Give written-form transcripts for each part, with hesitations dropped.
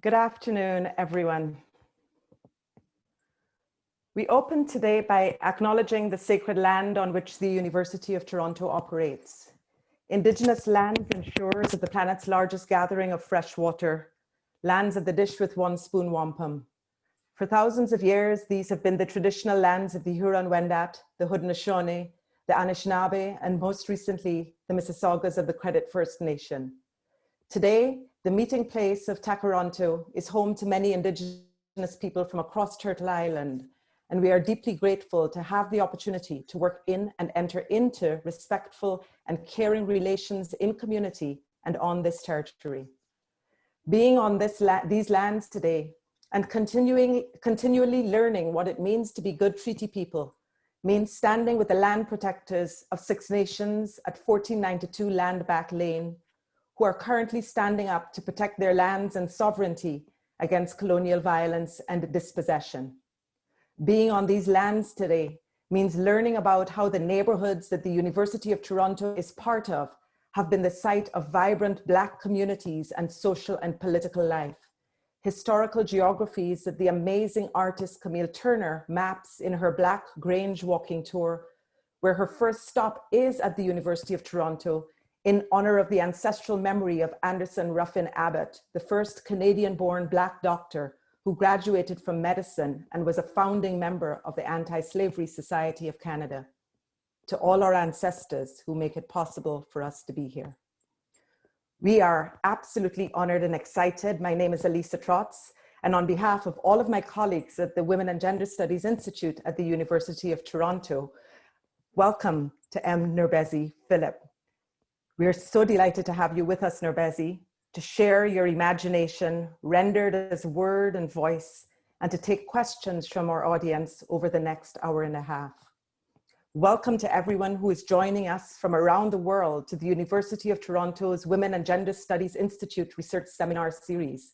Good afternoon, everyone. We open today by acknowledging the sacred land on which the University of Toronto operates. Indigenous lands and shores of the planet's largest gathering of fresh water, lands of the dish with one spoon wampum. For thousands of years, these have been the traditional lands of the Huron-Wendat, the Haudenosaunee, the Anishinaabe, and most recently, the Mississaugas of the Credit First Nation. Today, the meeting place of Takaronto is home to many Indigenous people from across Turtle Island, and we are deeply grateful to have the opportunity to work in and enter into respectful and caring relations in community and on this territory. Being on these lands today and continually learning what it means to be good treaty people means standing with the land protectors of Six Nations at 1492 Landback Lane, who are currently standing up to protect their lands and sovereignty against colonial violence and dispossession. Being on these lands today means learning about how the neighborhoods that the University of Toronto is part of have been the site of vibrant Black communities and social and political life. Historical geographies that the amazing artist Camille Turner maps in her Black Grange walking tour, where her first stop is at the University of Toronto in honor of the ancestral memory of Anderson Ruffin Abbott, the first Canadian-born Black doctor who graduated from medicine and was a founding member of the Anti-Slavery Society of Canada. To all our ancestors who make it possible for us to be here. We are absolutely honored and excited. My name is Elisa Trotz, and on behalf of all of my colleagues at the Women and Gender Studies Institute at the University of Toronto, welcome to NOURBESE Philip. We are so delighted to have you with us, NOURBESE, to share your imagination, rendered as word and voice, and to take questions from our audience over the next hour and a half. Welcome to everyone who is joining us from around the world to the University of Toronto's Women and Gender Studies Institute Research Seminar Series.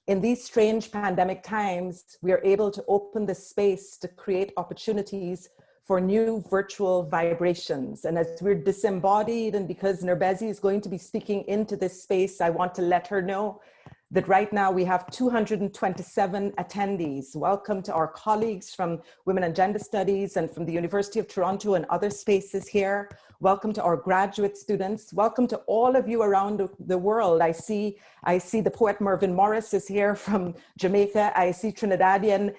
In these strange pandemic times, we are able to open the space to create opportunities for new virtual vibrations. And as we're disembodied, and because NOURBESE is going to be speaking into this space, I want to let her know that right now we have 227 attendees. Welcome to our colleagues from Women and Gender Studies and from the University of Toronto and other spaces here. Welcome to our graduate students. Welcome to all of you around the world. I see the poet Mervyn Morris is here from Jamaica. I see Trinidadian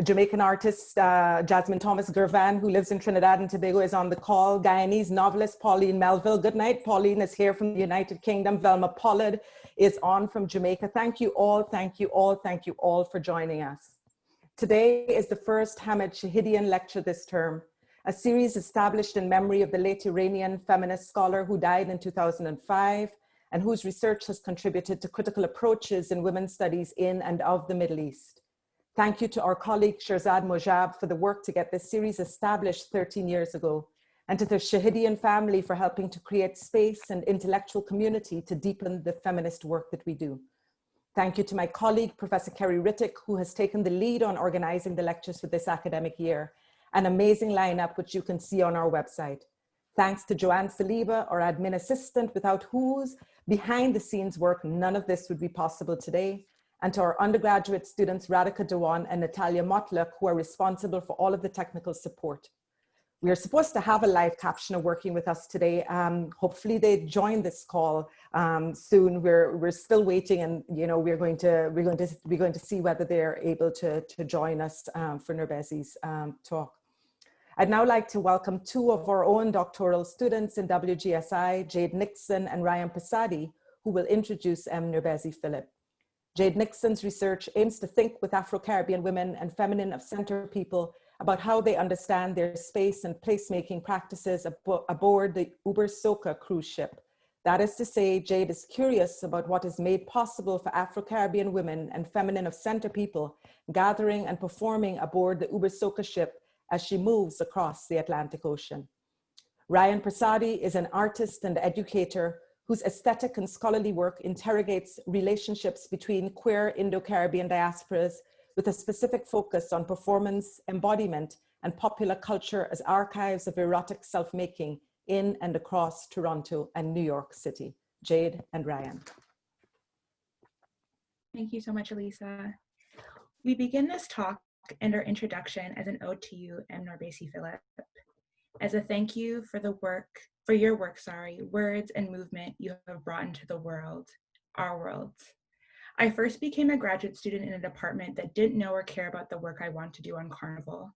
Jamaican artist Jasmine Thomas Gervan, who lives in Trinidad and Tobago, is on the call. Guyanese novelist Pauline Melville. Good night. Pauline is here from the United Kingdom. Velma Pollard is on from Jamaica. Thank you all for joining us. Today is the first Hamid Shahidian lecture this term, a series established in memory of the late Iranian feminist scholar who died in 2005 and whose research has contributed to critical approaches in women's studies in and of the Middle East. Thank you to our colleague Shirzad Mojab for the work to get this series established 13 years ago, and to the Shahidian family for helping to create space and intellectual community to deepen the feminist work that we do. Thank you to my colleague, Professor Kerry Rittick, who has taken the lead on organizing the lectures for this academic year. An amazing lineup, which you can see on our website. Thanks to Joanne Saliba, our admin assistant, without whose behind the scenes work, none of this would be possible today. And to our undergraduate students, Radhika Dewan and Natalia Motluk, who are responsible for all of the technical support. We are supposed to have a live captioner working with us today. Hopefully they join this call soon. We're still waiting, and we're going to see whether they're able to join us for NOURBESE's talk. I'd now like to welcome two of our own doctoral students in WGSI, Jade Nixon and Ryan Prasadi, who will introduce NOURBESE Philip. Jade Nixon's research aims to think with Afro-Caribbean women and feminine of center people about how they understand their space and placemaking practices aboard the Uber Soca cruise ship. That is to say, Jade is curious about what is made possible for Afro-Caribbean women and feminine of center people gathering and performing aboard the Uber Soca ship as she moves across the Atlantic Ocean. Ryan Prasadi is an artist and educator whose aesthetic and scholarly work interrogates relationships between queer Indo-Caribbean diasporas with a specific focus on performance, embodiment, and popular culture as archives of erotic self-making in and across Toronto and New York City. Jade and Ryan. Thank you so much, Elisa. We begin this talk and our introduction as an ode to you, NOURBESE Philip, as a thank you for your work, words and movement you have brought into the world, our world. I first became a graduate student in a department that didn't know or care about the work I want to do on Carnival.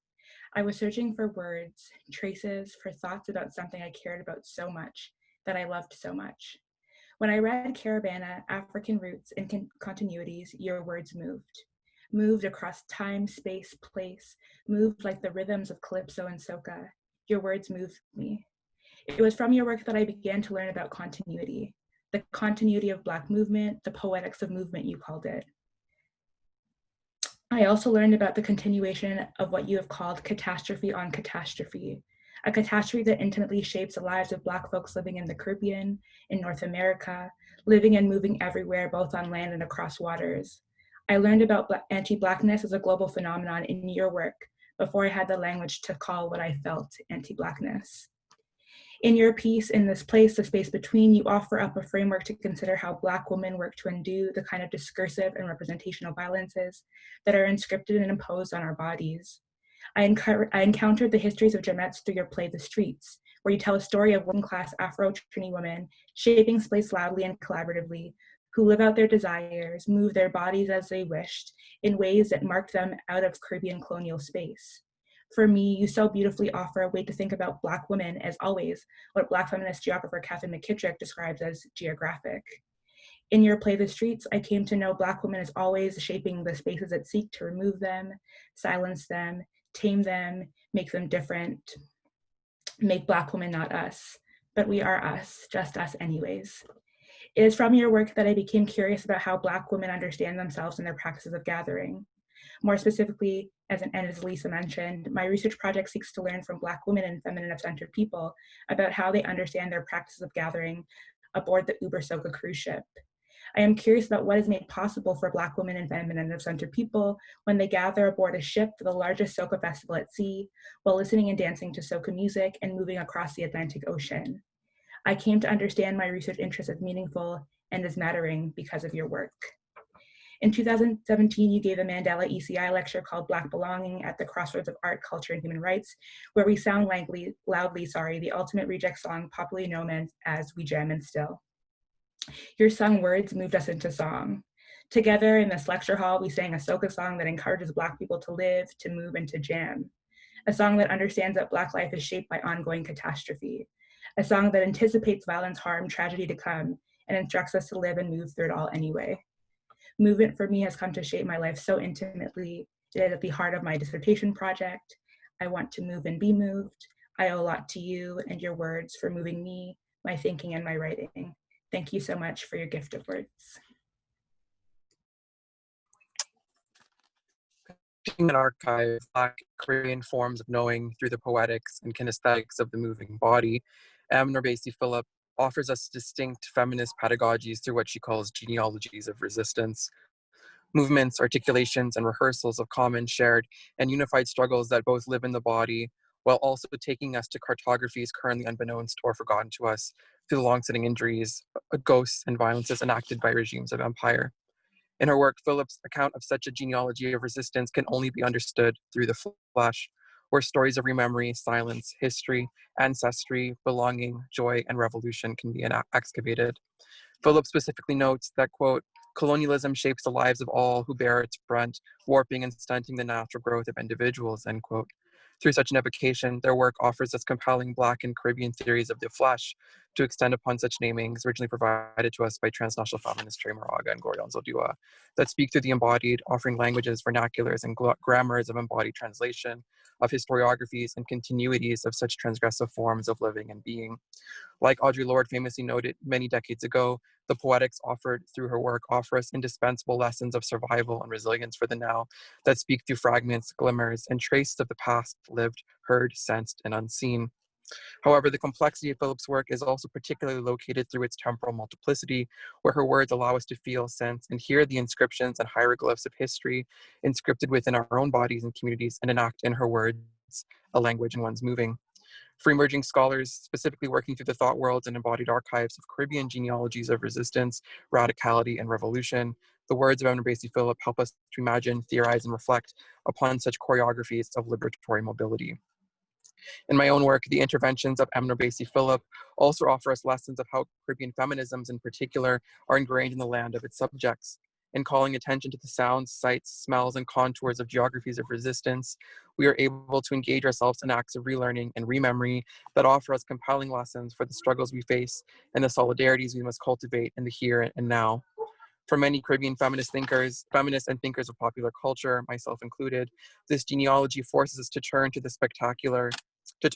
I was searching for words, traces, for thoughts about something I cared about so much, that I loved so much. When I read Caravana, African Roots and Continuities, your words moved across time, space, place, moved like the rhythms of calypso and soca. Your words moved me. It was from your work that I began to learn about continuity, the continuity of Black movement, the poetics of movement, you called it. I also learned about the continuation of what you have called catastrophe on catastrophe, a catastrophe that intimately shapes the lives of Black folks living in the Caribbean, in North America, living and moving everywhere, both on land and across waters. I learned about anti-Blackness as a global phenomenon in your work before I had the language to call what I felt anti-Blackness. In your piece, In This Place, The Space Between, you offer up a framework to consider how Black women work to undo the kind of discursive and representational violences that are inscripted and imposed on our bodies. I encountered the histories of Jamettes through your play, The Streets, where you tell a story of working-class Afro-Trini women shaping space loudly and collaboratively, who live out their desires, move their bodies as they wished, in ways that marked them out of Caribbean colonial space. For me, you so beautifully offer a way to think about Black women as always, what Black feminist geographer Catherine McKittrick describes as geographic. In your play, The Streets, I came to know Black women as always shaping the spaces that seek to remove them, silence them, tame them, make them different, make Black women not us, but we are us, just us anyways. It is from your work that I became curious about how Black women understand themselves in their practices of gathering. More specifically, as Lisa mentioned, my research project seeks to learn from Black women and feminine-centered people about how they understand their practices of gathering aboard the Uber Soca cruise ship. I am curious about what is made possible for Black women and feminine-centered people when they gather aboard a ship for the largest soca festival at sea, while listening and dancing to soca music and moving across the Atlantic Ocean. I came to understand my research interest as meaningful and as mattering because of your work. In 2017, you gave a Mandela ECI lecture called Black Belonging at the Crossroads of Art, Culture, and Human Rights, where we sound loudly, the ultimate reject song popularly known as We Jam and Still. Your sung words moved us into song. Together in this lecture hall, we sang a soca song that encourages Black people to live, to move, and to jam. A song that understands that Black life is shaped by ongoing catastrophe. A song that anticipates violence, harm, tragedy to come, and instructs us to live and move through it all anyway. Movement for me has come to shape my life so intimately. It is at the heart of my dissertation project. I want to move and be moved. I owe a lot to you and your words for moving me, my thinking, and my writing. Thank you so much for your gift of words. An archive, Black Caribbean forms of knowing through the poetics and kinesthetics of the moving body, NOURBESE Philip offers us distinct feminist pedagogies through what she calls genealogies of resistance, movements, articulations, and rehearsals of common, shared, and unified struggles that both live in the body, while also taking us to cartographies currently unbeknownst or forgotten to us through the long-sitting injuries, ghosts, and violences enacted by regimes of empire. In her work, Philip's account of such a genealogy of resistance can only be understood through the flesh, where stories of rememory, silence, history, ancestry, belonging, joy, and revolution can be excavated. Philip specifically notes that, quote, colonialism shapes the lives of all who bear its brunt, warping and stunting the natural growth of individuals, end quote. Through such an evocation, their work offers us compelling Black and Caribbean theories of the flesh to extend upon such namings originally provided to us by transnational feminists Trey Moraga and Gloria Anzaldúa that speak through the embodied, offering languages, vernaculars, and grammars of embodied translation, of historiographies and continuities of such transgressive forms of living and being. Like Audre Lorde famously noted many decades ago, the poetics offered through her work offer us indispensable lessons of survival and resilience for the now that speak through fragments, glimmers, and traces of the past lived, heard, sensed, and unseen. However, the complexity of Philip's work is also particularly located through its temporal multiplicity, where her words allow us to feel, sense, and hear the inscriptions and hieroglyphs of history inscripted within our own bodies and communities and enact in her words a language in one's moving. For emerging scholars, specifically working through the thought worlds and embodied archives of Caribbean genealogies of resistance, radicality, and revolution, The words of NOURBESE Philip help us to imagine, theorize, and reflect upon such choreographies of liberatory mobility. In my own work, the interventions of NOURBESE Philip also offer us lessons of how Caribbean feminisms in particular are ingrained in the land of its subjects. In calling attention to the sounds, sights, smells, and contours of geographies of resistance, we are able to engage ourselves in acts of relearning and rememory that offer us compelling lessons for the struggles we face and the solidarities we must cultivate in the here and now. For many Caribbean feminists and thinkers of popular culture, myself included, this genealogy forces us to turn to the spectacular, to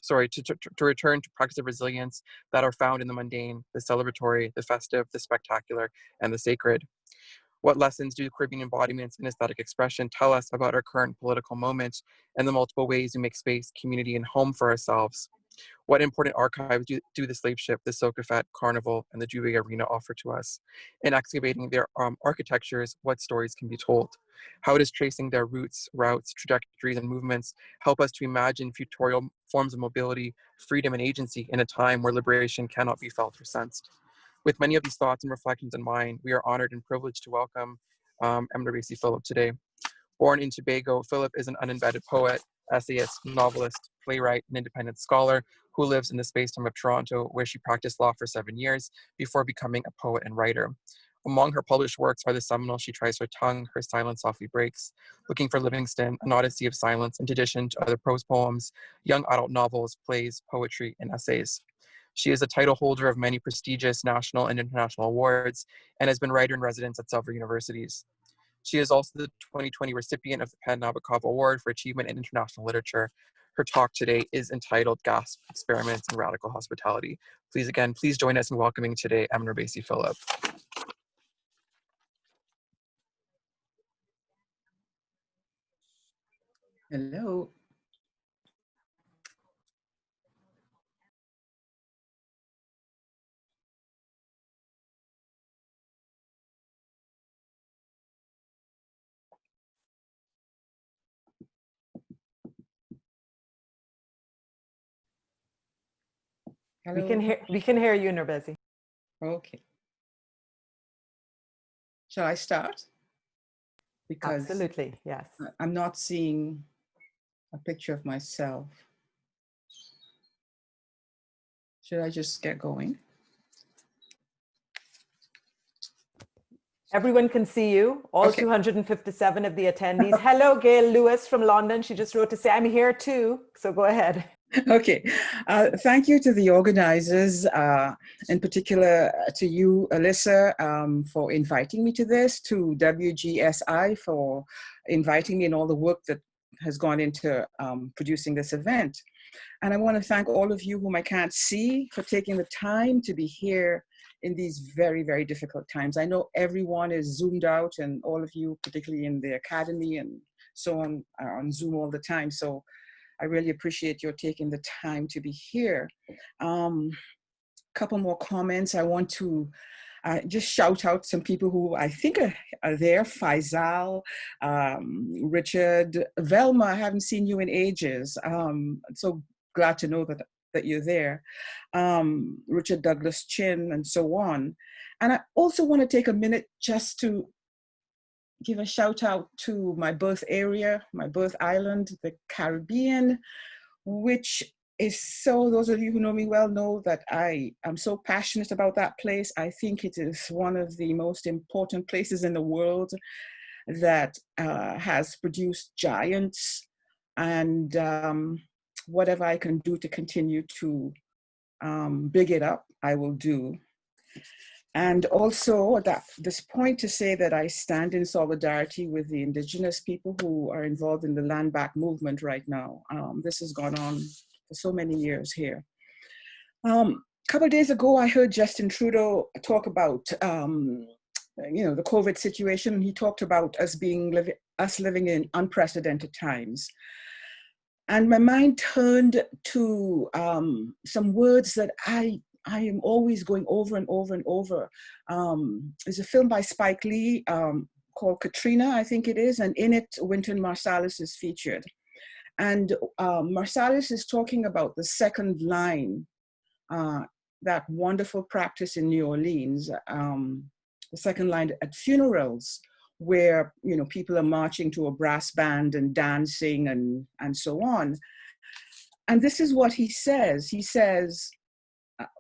return to practices of resilience that are found in the mundane, the celebratory, the festive, the spectacular, and the sacred. What lessons do Caribbean embodiments and aesthetic expression tell us about our current political moment and the multiple ways we make space, community, and home for ourselves? What important archives do the slave ship, the Sokafet, Carnival, and the Juve Arena offer to us? In excavating their architectures, what stories can be told? How does tracing their roots, routes, trajectories, and movements help us to imagine futorial forms of mobility, freedom, and agency in a time where liberation cannot be felt or sensed? With many of these thoughts and reflections in mind, we are honored and privileged to welcome NOURBESE Philip today. Born in Tobago, Philip is an unembedded poet, essayist, novelist, playwright, and independent scholar who lives in the space-time of Toronto, where she practiced law for 7 years before becoming a poet and writer. Among her published works are the seminal She Tries Her Tongue, Her Silence Softly Breaks, Looking for Livingston, An Odyssey of Silence, in addition to other prose poems, young adult novels, plays, poetry, and essays. She is a title holder of many prestigious national and international awards and has been writer-in-residence at several universities. She is also the 2020 recipient of the Penn Nabokov Award for Achievement in International Literature. Her talk today is entitled Gasp, Experiments in Radical Hospitality. Please join us in welcoming today NOURBESE Philip. Hello. Hello. We can hear you, NOURBESE. Okay. Shall I start? Because absolutely, yes. I'm not seeing a picture of myself. Should I just get going? Everyone can see you, all Okay. 257 of the attendees. Hello, Gail Lewis from London. She just wrote to say, I'm here too. So go ahead. Okay. Thank you to the organizers, in particular to you, Alyssa, for inviting me to this, to WGSI for inviting me and all the work that has gone into producing this event. And I want to thank all of you whom I can't see for taking the time to be here in these very, very difficult times. I know everyone is zoomed out, and all of you, particularly in the academy and so on, are on Zoom all the time. So I really appreciate your taking the time to be here. Couple more comments. I want to just shout out some people who I think are there. Faisal, Richard, Velma, I haven't seen you in ages. So glad to know that you're there. Richard Douglas Chin and so on. And I also want to take a minute just to give a shout out to my birth area, my birth island, the Caribbean, which is so, those of you who know me well know that I am so passionate about that place. I think it is one of the most important places in the world that has produced giants, and whatever I can do to continue to big it up, I will do. And also at this point to say that I stand in solidarity with the indigenous people who are involved in the land back movement right now. This has gone on for so many years here. A couple of days ago, I heard Justin Trudeau talk about the COVID situation. He talked about us living in unprecedented times. And my mind turned to some words that I am always going over and over and over. There's a film by Spike Lee called Katrina, I think it is, and in it, Wynton Marsalis is featured. And Marsalis is talking about the second line, that wonderful practice in New Orleans, the second line at funerals, where, you know, people are marching to a brass band and dancing and so on. And this is what he says. He says,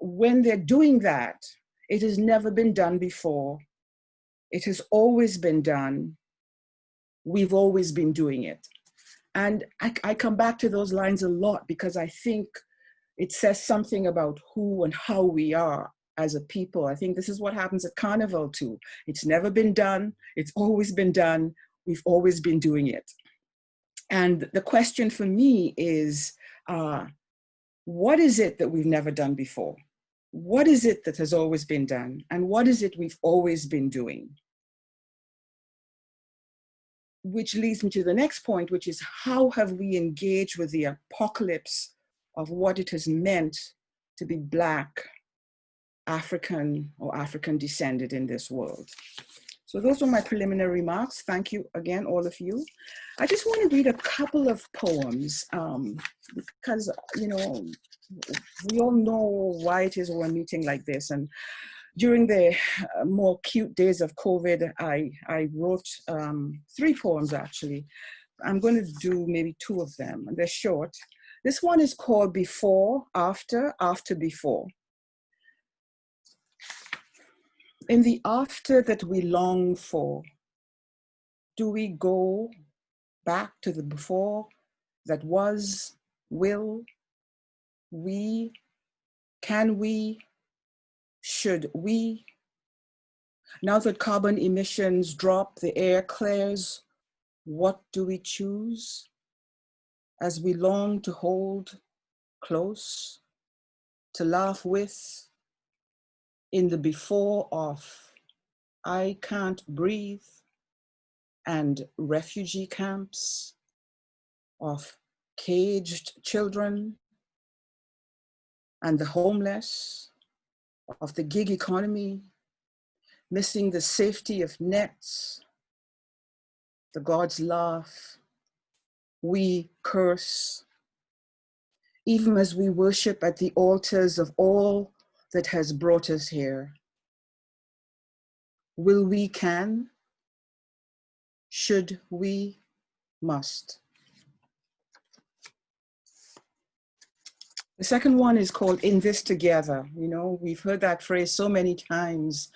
when they're doing that, it has never been done before. It has always been done. We've always been doing it. And I come back to those lines a lot because I think it says something about who and how we are as a people. I think this is what happens at Carnival too. It's never been done. It's always been done. We've always been doing it. And the question for me is, what is it that we've never done before? What is it that has always been done? And what is it we've always been doing? Which leads me to the next point, which is how have we engaged with the apocalypse of what it has meant to be Black, African, or African descended in this world? So those were my preliminary remarks. Thank you again, all of you. I just want to read a couple of poems because, you know, we all know why it is we're meeting like this. And during the more cute days of COVID, I wrote 3 poems actually. I'm going to do maybe 2 of them, and they're short. This one is called Before, After, After, Before. In the after that we long for, do we go back to the before that was, will, we, can we, should we? Now that carbon emissions drop, the air clears, what do we choose? As we long to hold close, to laugh with, in the before of I can't breathe, and refugee camps, of caged children, and the homeless, of the gig economy, missing the safety of nets, the gods laugh, we curse, even as we worship at the altars of all that has brought us here. Will we can? Should we must? The second one is called In This Together. You know, we've heard that phrase so many times,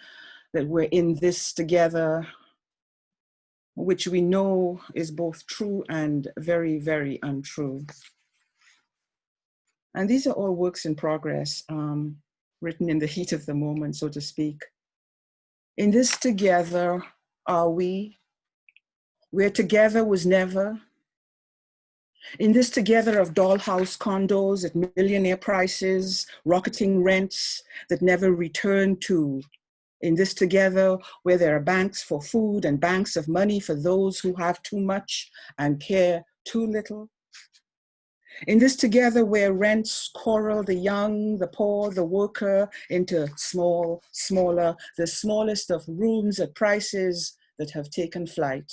that we're in this together, which we know is both true and very, very untrue. And these are all works in progress, written in the heat of the moment, so to speak. In this together are we, where together was never. In this together of dollhouse condos at millionaire prices, rocketing rents that never return to. In this together where there are banks for food and banks of money for those who have too much and care too little. In this together where rents quarrel the young, the poor, the worker into small, smaller, the smallest of rooms at prices that have taken flight.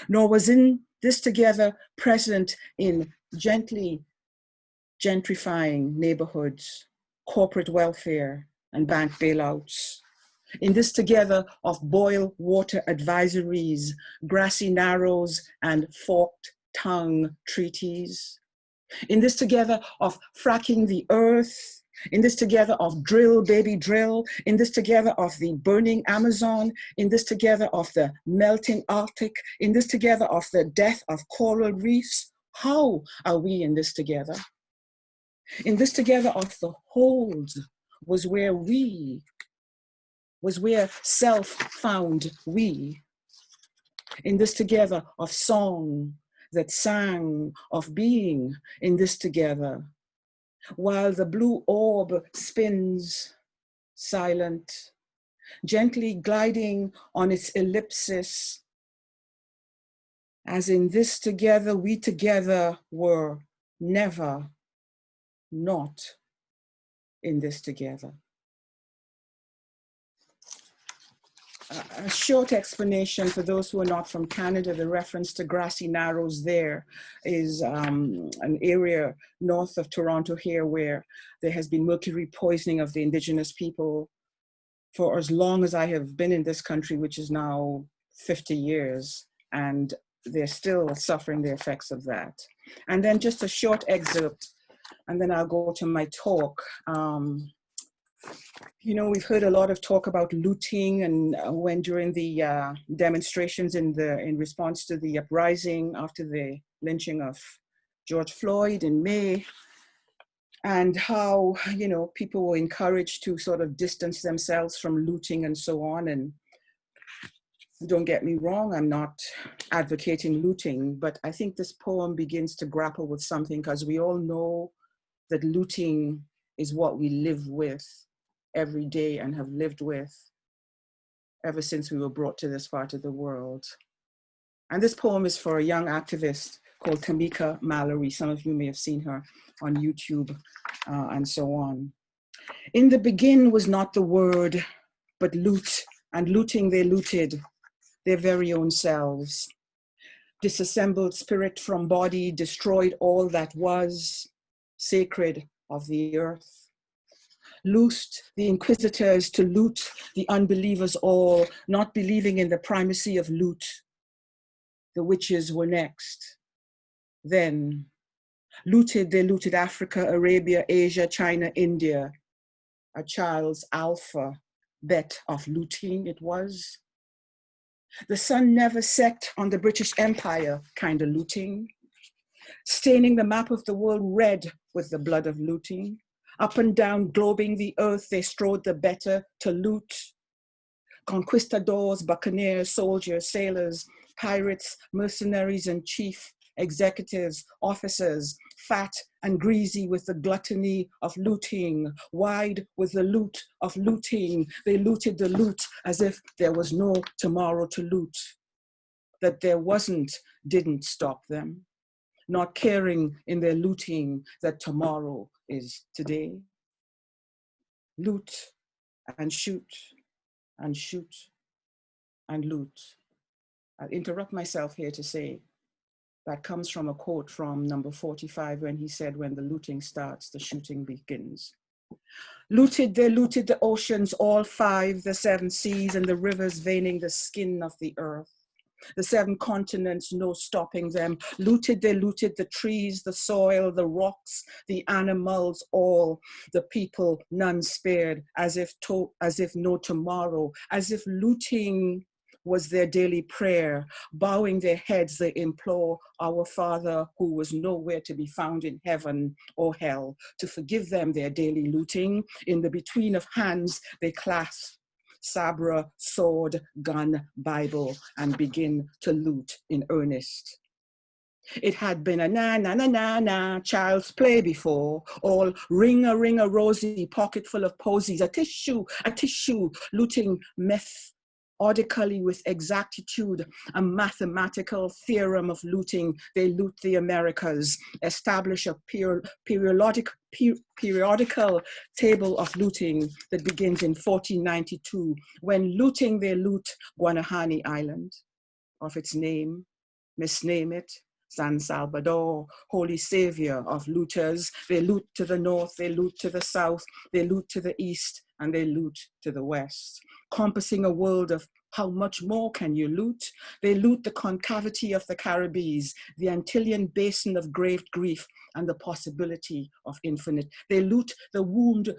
Nor was in this together present in gently gentrifying neighborhoods, corporate welfare, and bank bailouts. In this together of boil water advisories, grassy narrows, and forked tongue treaties. In this together of fracking the earth, in this together of drill, baby drill, in this together of the burning Amazon, in this together of the melting Arctic, in this together of the death of coral reefs. How are we in this together? In this together of the hold was where self found we. In this together of song that sang of being in this together, while the blue orb spins silent, gently gliding on its ellipsis, as in this together, we together were never not in this together. A short explanation for those who are not from Canada, the reference to grassy narrows there is an area north of Toronto here where there has been mercury poisoning of the Indigenous people for as long as I have been in this country, which is now 50 years, and they're still suffering the effects of that. And then just a short excerpt, and then I'll go to my talk. You know, we've heard a lot of talk about looting, and when during the demonstrations in response to the uprising after the lynching of George Floyd in May, and how, you know, people were encouraged to sort of distance themselves from looting and so on. And don't get me wrong, I'm not advocating looting, but I think this poem begins to grapple with something, because we all know that looting is what we live with every day and have lived with ever since we were brought to this part of the world. And this poem is for a young activist called Tamika Mallory. Some of you may have seen her on YouTube and so on. In the begin was not the word, but loot, and looting they looted their very own selves. Disassembled spirit from body, destroyed all that was sacred of the earth. Loosed the inquisitors to loot the unbelievers all, not believing in the primacy of loot. The witches were next. Then looted, they looted Africa, Arabia, Asia, China, India. A child's alphabet of looting it was. The sun never set on the British Empire kind of looting. Staining the map of the world red with the blood of looting. Up and down, globing the earth, they strode the better to loot. Conquistadors, buccaneers, soldiers, sailors, pirates, mercenaries, and chief executives, officers, fat and greasy with the gluttony of looting, wide with the loot of looting. They looted the loot as if there was no tomorrow to loot. That there wasn't didn't stop them, not caring in their looting that tomorrow is today. Loot and shoot and shoot and loot. I'll interrupt myself here to say that comes from a quote from number 45, when he said, when the looting starts, the shooting begins. Looted, they looted the oceans, all five, the seven seas and the rivers veining the skin of the earth. The seven continents, no stopping them. Looted, they looted the trees, the soil, the rocks, the animals, all. The people, none spared, as if no tomorrow, as if looting was their daily prayer. Bowing their heads, they implore our Father, who was nowhere to be found in heaven or hell, to forgive them their daily looting. In the between of hands, they clasp sabre, sword, gun, Bible, and begin to loot in earnest. It had been a na-na-na-na-na child's play before, all ring-a rosy, pocket full of posies, a tissue, looting methodically with exactitude, a mathematical theorem of looting. They loot the Americas, establish a periodical table of looting that begins in 1492. When looting, they loot Guanahani Island of its name, misname it, San Salvador, holy savior of looters. They loot to the north, they loot to the south, they loot to the east, and they loot to the west. Compassing a world of how much more can you loot? They loot the concavity of the Caribbees, the Antillean basin of grave grief, and the possibility of infinite. They loot the wombed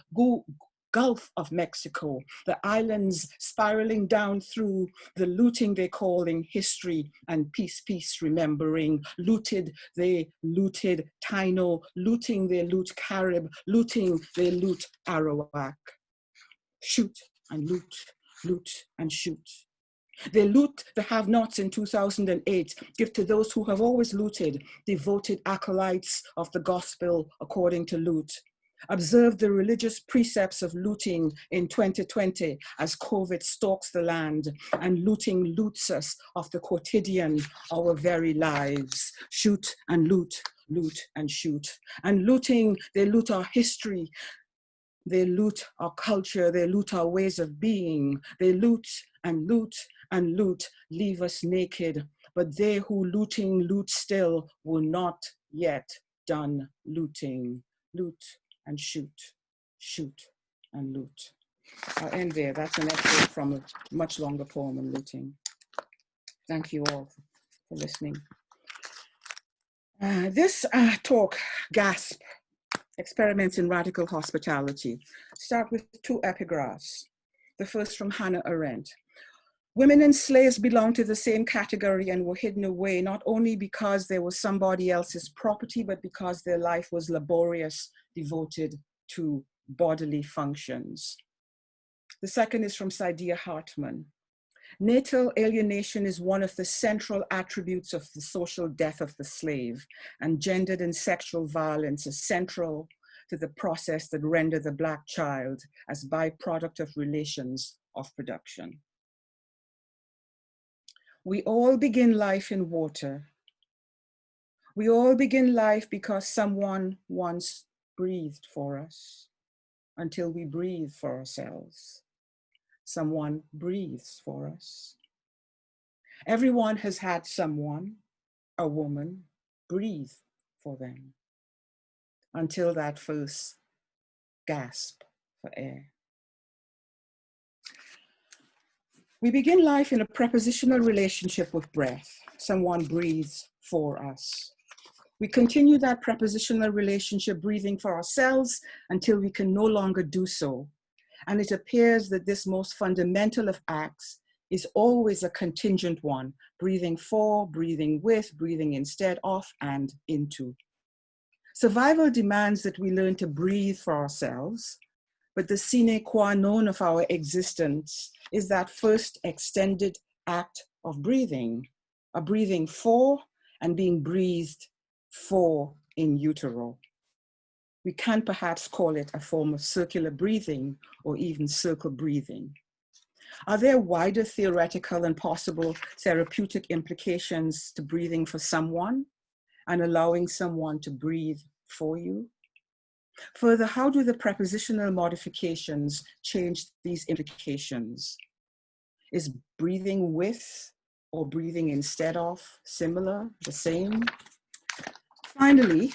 Gulf of Mexico, the islands spiraling down through the looting they call in history and peace, remembering. Looted, they looted Taino, looting, they loot Carib, looting, they loot Arawak. Shoot and loot, loot and shoot. They loot the have-nots in 2008, give to those who have always looted, devoted acolytes of the gospel according to loot. Observe the religious precepts of looting in 2020 as COVID stalks the land, and looting loots us of the quotidian, our very lives. Shoot and loot, loot and shoot. And looting, they loot our history, they loot our culture, they loot our ways of being. They loot and loot and loot, leave us naked. But they who looting loot still will not yet done looting. Loot and shoot, shoot and loot. I'll end there. That's an excerpt from a much longer poem on looting. Thank you all for listening. This talk, GASP, Experiments in Radical Hospitality, start with two epigraphs. The first from Hannah Arendt. Women and slaves belong to the same category and were hidden away, not only because they were somebody else's property, but because their life was laborious, devoted to bodily functions. The second is from Saidiya Hartman. Natal alienation is one of the central attributes of the social death of the slave, and gendered and sexual violence is central to the process that render the Black child as byproduct of relations of production. We all begin life in water. We all begin life because someone once breathed for us until we breathe for ourselves. Someone breathes for us. Everyone has had someone, a woman, breathe for them until that first gasp for air. We begin life in a prepositional relationship with breath. Someone breathes for us. We continue that prepositional relationship breathing for ourselves until we can no longer do so. And it appears that this most fundamental of acts is always a contingent one, breathing for, breathing with, breathing instead of, and into. Survival demands that we learn to breathe for ourselves, but the sine qua non of our existence is that first extended act of breathing, a breathing for and being breathed for in utero. We can perhaps call it a form of circular breathing or even circle breathing. Are there wider theoretical and possible therapeutic implications to breathing for someone and allowing someone to breathe for you? Further, how do the prepositional modifications change these implications? Is breathing with or breathing instead of similar, the same? Finally,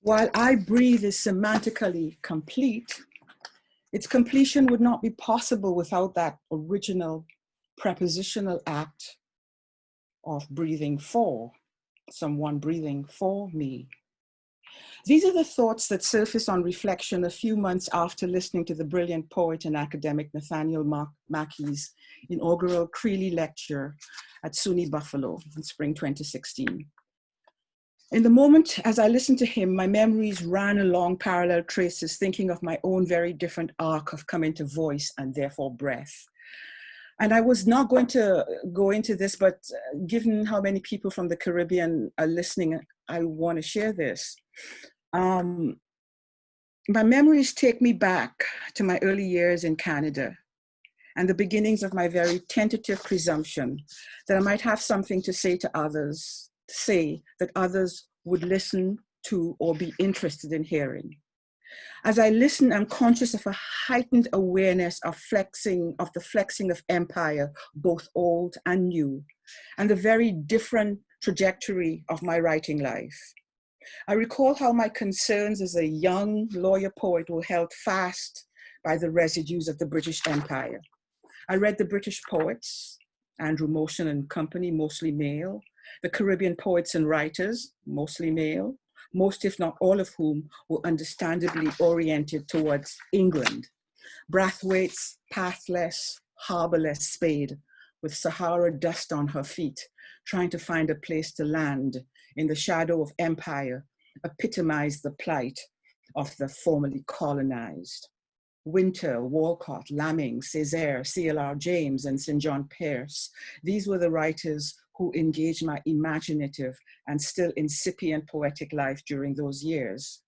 while I breathe is semantically complete, its completion would not be possible without that original prepositional act of breathing for, someone breathing for me. These are the thoughts that surface on reflection a few months after listening to the brilliant poet and academic Nathaniel Mackey's inaugural Creeley lecture at SUNY Buffalo in spring 2016. In the moment, as I listened to him, my memories ran along parallel traces, thinking of my own very different arc of coming to voice and therefore breath. And I was not going to go into this, but given how many people from the Caribbean are listening, I want to share this. My memories take me back to my early years in Canada and the beginnings of my very tentative presumption that I might have something to say to others, that others would listen to or be interested in hearing. As I listen, I'm conscious of a heightened awareness of the flexing of empire, both old and new, and the very different trajectory of my writing life. I recall how my concerns as a young lawyer poet were held fast by the residues of the British Empire. I read the British poets, Andrew Motion and company, mostly male, the Caribbean poets and writers, mostly male, most if not all of whom were understandably oriented towards England. Brathwaite's pathless, harbourless spade with Sahara dust on her feet, trying to find a place to land in the shadow of empire, epitomized the plight of the formerly colonized. Winter, Walcott, Lamming, Césaire, CLR James, and St. John Pearce. These were the writers who engaged my imaginative and still incipient poetic life during those years.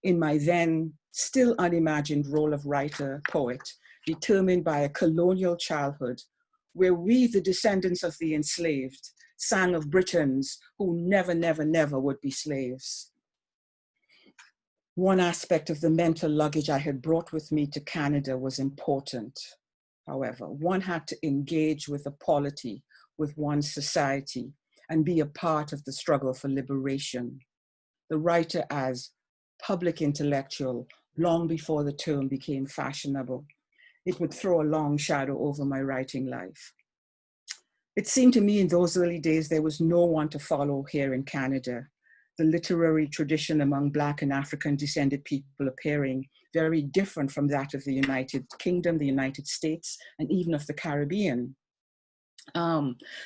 In my then still unimagined role of writer, poet, determined by a colonial childhood, where we, the descendants of the enslaved, sang of Britons who never, never, never would be slaves. One aspect of the mental luggage I had brought with me to Canada was important. However, one had to engage with a polity, with one's society, and be a part of the struggle for liberation. The writer as public intellectual, long before the term became fashionable, it would throw a long shadow over my writing life. It seemed to me in those early days there was no one to follow here in Canada, the literary tradition among Black and African descended people appearing very different from that of the United Kingdom, the United States, and even of the Caribbean.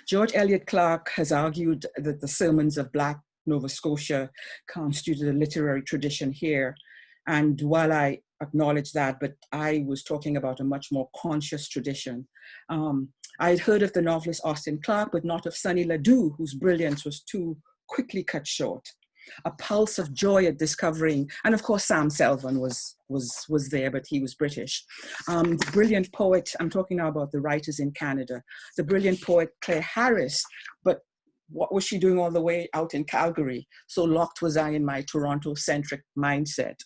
George Eliot Clark has argued that the sermons of Black Nova Scotia constituted a literary tradition here. And while I acknowledge that, but I was talking about a much more conscious tradition. I had heard of the novelist Austin Clarke, but not of Sonny Ledoux, whose brilliance was too quickly cut short. A pulse of joy at discovering, and of course Sam Selvon was there, but he was British. The brilliant poet, I'm talking now about the writers in Canada, the brilliant poet Claire Harris, but what was she doing all the way out in Calgary? So locked was I in my Toronto-centric mindset.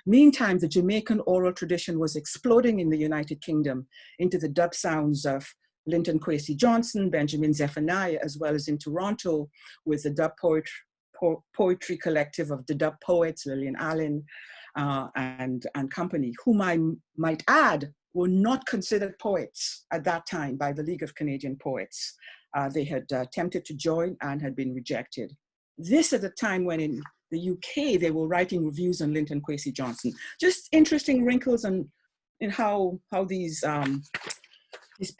Meantime, the Jamaican oral tradition was exploding in the United Kingdom into the dub sounds of Linton Kwesi Johnson, Benjamin Zephaniah, as well as in Toronto with the dub poetry collective of the dub poets, Lillian Allen and company, whom I might add were not considered poets at that time by the League of Canadian Poets. They had attempted to join and had been rejected. This at a time when in the UK, they were writing reviews on Linton Kwesi Johnson. Just interesting wrinkles in how these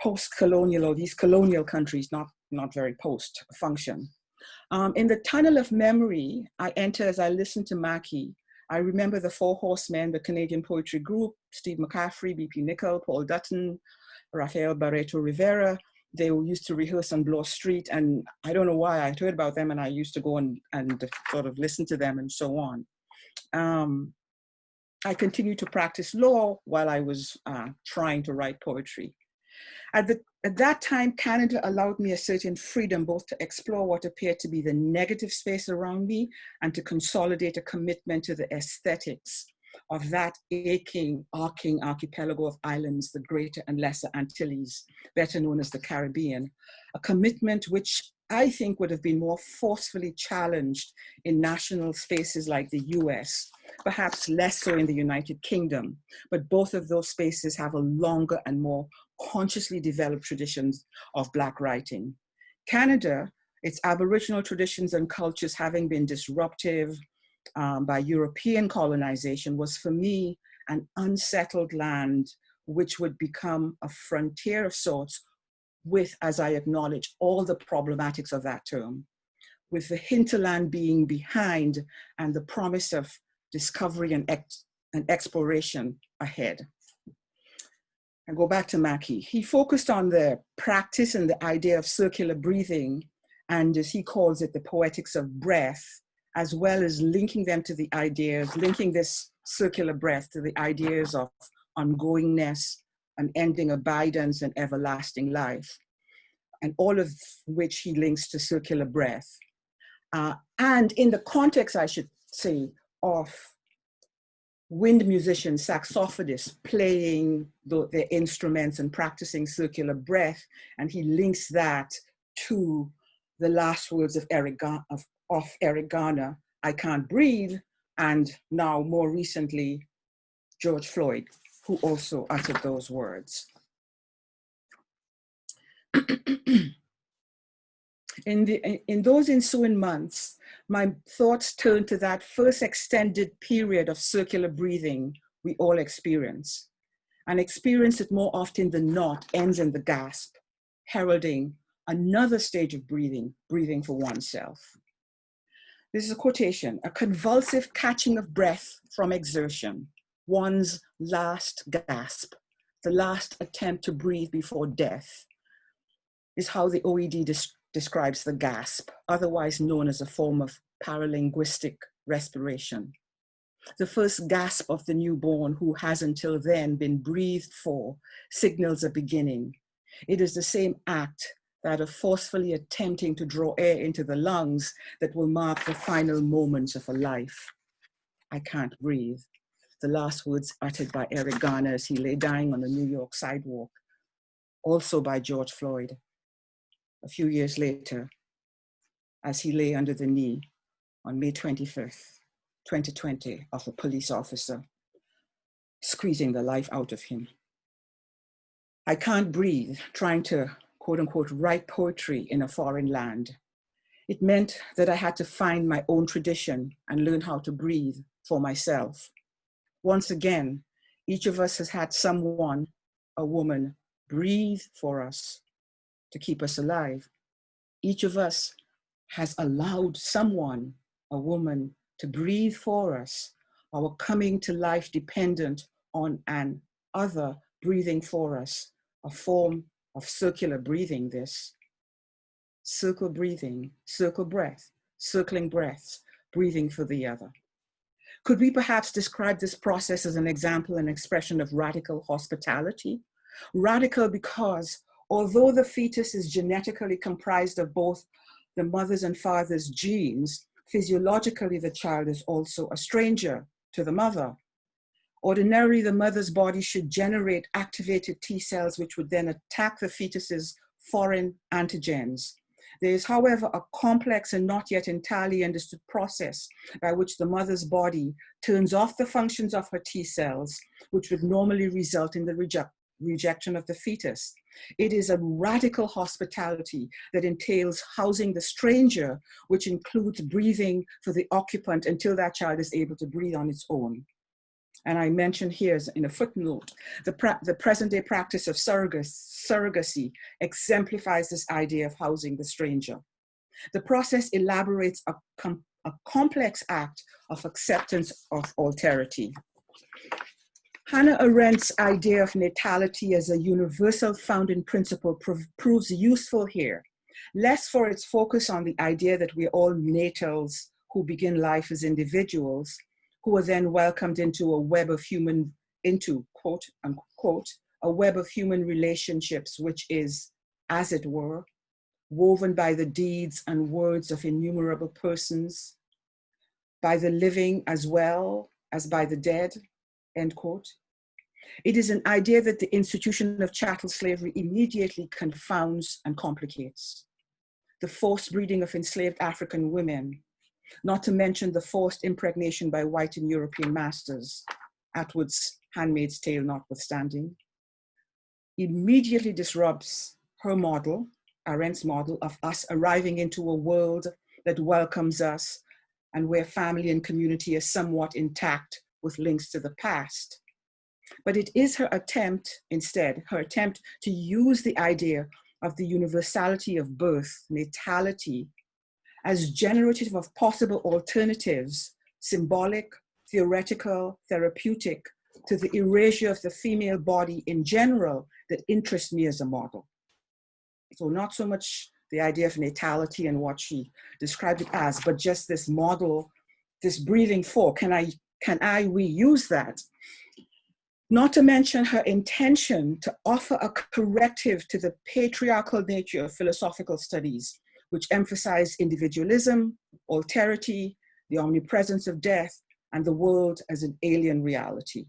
post-colonial or these colonial countries, not very post, function. In the tunnel of memory, I enter as I listen to Mackie. I remember the Four Horsemen, the Canadian Poetry Group, Steve McCaffrey, B.P. Nicol, Paul Dutton, Rafael Barreto Rivera. They used to rehearse on Bloor Street, and I don't know why I heard about them, and I used to go and sort of listen to them and so on. I continued to practice law while I was trying to write poetry. At that time, Canada allowed me a certain freedom both to explore what appeared to be the negative space around me and to consolidate a commitment to the aesthetics of that aching, arcing archipelago of islands, the Greater and Lesser Antilles, better known as the Caribbean, a commitment which I think would have been more forcefully challenged in national spaces like the US, perhaps less so in the United Kingdom, but both of those spaces have a longer and more consciously developed traditions of Black writing. Canada, its Aboriginal traditions and cultures having been disruptive by European colonization, was for me an unsettled land which would become a frontier of sorts with, as I acknowledge, all the problematics of that term, with the hinterland being behind and the promise of discovery and exploration ahead. I go back to Mackie. He focused on the practice and the idea of circular breathing, and as he calls it, the poetics of breath, as well as linking them to the ideas, linking this circular breath to the ideas of ongoingness, unending abidance, and everlasting life, and all of which he links to circular breath. And in the context, I should say, of wind musicians, saxophonists playing their instruments and practicing circular breath, and he links that to the last words of Eric Garner, I Can't Breathe, and now more recently, George Floyd, who also uttered those words. In those ensuing months, my thoughts turned to that first extended period of circular breathing we all experience. And experience it more often than not ends in the gasp, heralding another stage of breathing, breathing for oneself. This is a quotation: a convulsive catching of breath from exertion, one's last gasp, the last attempt to breathe before death, is how the OED describes the gasp, otherwise known as a form of paralinguistic respiration. The first gasp of the newborn who has until then been breathed for signals a beginning. It is the same act, that of forcefully attempting to draw air into the lungs, that will mark the final moments of a life. I can't breathe. The last words uttered by Eric Garner as he lay dying on the New York sidewalk, also by George Floyd a few years later, as he lay under the knee on May 25th, 2020, of a police officer, squeezing the life out of him. I can't breathe trying to, quote unquote, write poetry in a foreign land. It meant that I had to find my own tradition and learn how to breathe for myself. Once again, each of us has had someone, a woman, breathe for us to keep us alive. Each of us has allowed someone, a woman, to breathe for us. Our coming to life dependent on an other breathing for us, a form of circular breathing this. Circle breathing, circle breath, circling breaths, breathing for the other. Could we perhaps describe this process as an example and expression of radical hospitality? Radical because although the fetus is genetically comprised of both the mother's and father's genes, physiologically the child is also a stranger to the mother. Ordinarily, the mother's body should generate activated T cells which would then attack the fetus's foreign antigens. There is, however, a complex and not yet entirely understood process by which the mother's body turns off the functions of her T cells, which would normally result in the rejection of the fetus. It is a radical hospitality that entails housing the stranger, which includes breathing for the occupant until that child is able to breathe on its own. And I mention here in a footnote, the present day practice of surrogacy exemplifies this idea of housing the stranger. The process elaborates a complex act of acceptance of alterity. Hannah Arendt's idea of natality as a universal founding principle proves useful here, less for its focus on the idea that we are all natals who begin life as individuals, who are then welcomed into a web of quote unquote, a web of human relationships, which is, as it were, woven by the deeds and words of innumerable persons, by the living as well as by the dead, end quote. It is an idea that the institution of chattel slavery immediately confounds and complicates. The forced breeding of enslaved African women, not to mention the forced impregnation by white and European masters, Atwood's Handmaid's Tale notwithstanding, immediately disrupts her model, Arendt's model, of us arriving into a world that welcomes us and where family and community are somewhat intact with links to the past. But it is her attempt, instead, her attempt to use the idea of the universality of birth, natality, as generative of possible alternatives, symbolic, theoretical, therapeutic, to the erasure of the female body in general that interests me as a model. So not so much the idea of natality and what she described it as, but just this model, this breathing for, we use that? Not to mention her intention to offer a corrective to the patriarchal nature of philosophical studies, which emphasize individualism, alterity, the omnipresence of death, and the world as an alien reality.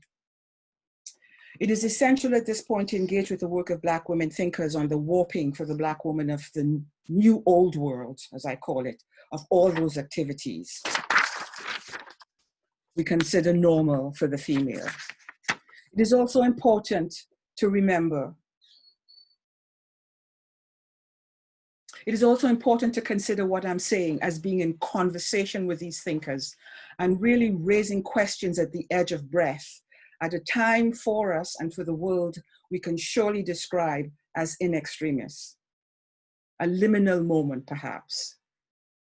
It is essential at this point to engage with the work of Black women thinkers on the warping for the Black woman of the new old world, as I call it, of all those activities we consider normal for the female. It is also important to remember. It is also important to consider what I'm saying as being in conversation with these thinkers and really raising questions at the edge of breath at a time for us and for the world we can surely describe as in extremis. A liminal moment, perhaps.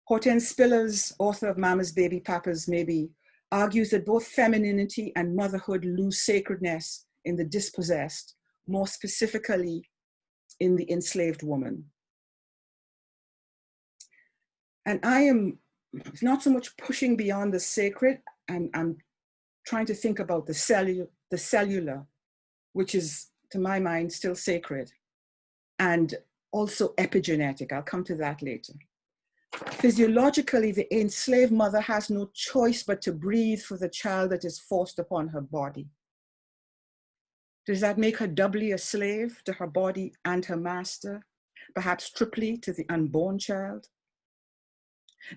Hortense Spillers, author of Mama's Baby, Papa's Maybe, argues that both femininity and motherhood lose sacredness in the dispossessed, more specifically in the enslaved woman. And I am not so much pushing beyond the sacred, and I'm trying to think about the cellular, which is, to my mind, still sacred, and also epigenetic. I'll come to that later. Physiologically, the enslaved mother has no choice but to breathe for the child that is forced upon her body. Does that make her doubly a slave to her body and her master, perhaps triply to the unborn child?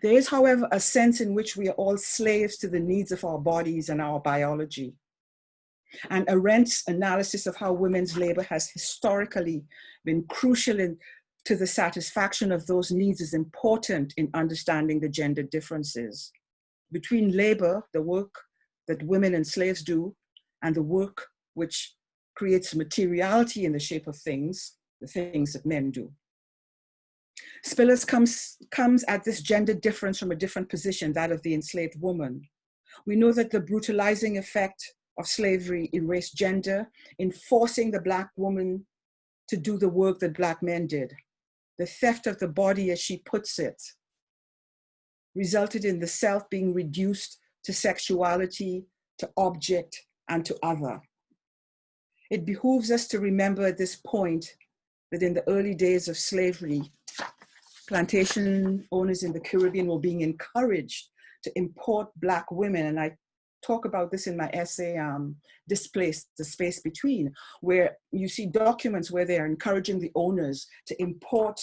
There is, however, a sense in which we are all slaves to the needs of our bodies and our biology. And Arendt's analysis of how women's labor has historically been crucial to the satisfaction of those needs is important in understanding the gender differences between labor, the work that women and slaves do, and the work which creates materiality in the shape of things, the things that men do. Spillers comes at this gender difference from a different position, that of the enslaved woman. We know that the brutalizing effect of slavery erased gender in forcing the Black woman to do the work that Black men did. The theft of the body, as she puts it, resulted in the self being reduced to sexuality, to object, and to other. It behooves us to remember at this point that in the early days of slavery, plantation owners in the Caribbean were being encouraged to import Black women. And I talk about this in my essay, Displaced, the Space Between, where you see documents where they are encouraging the owners to import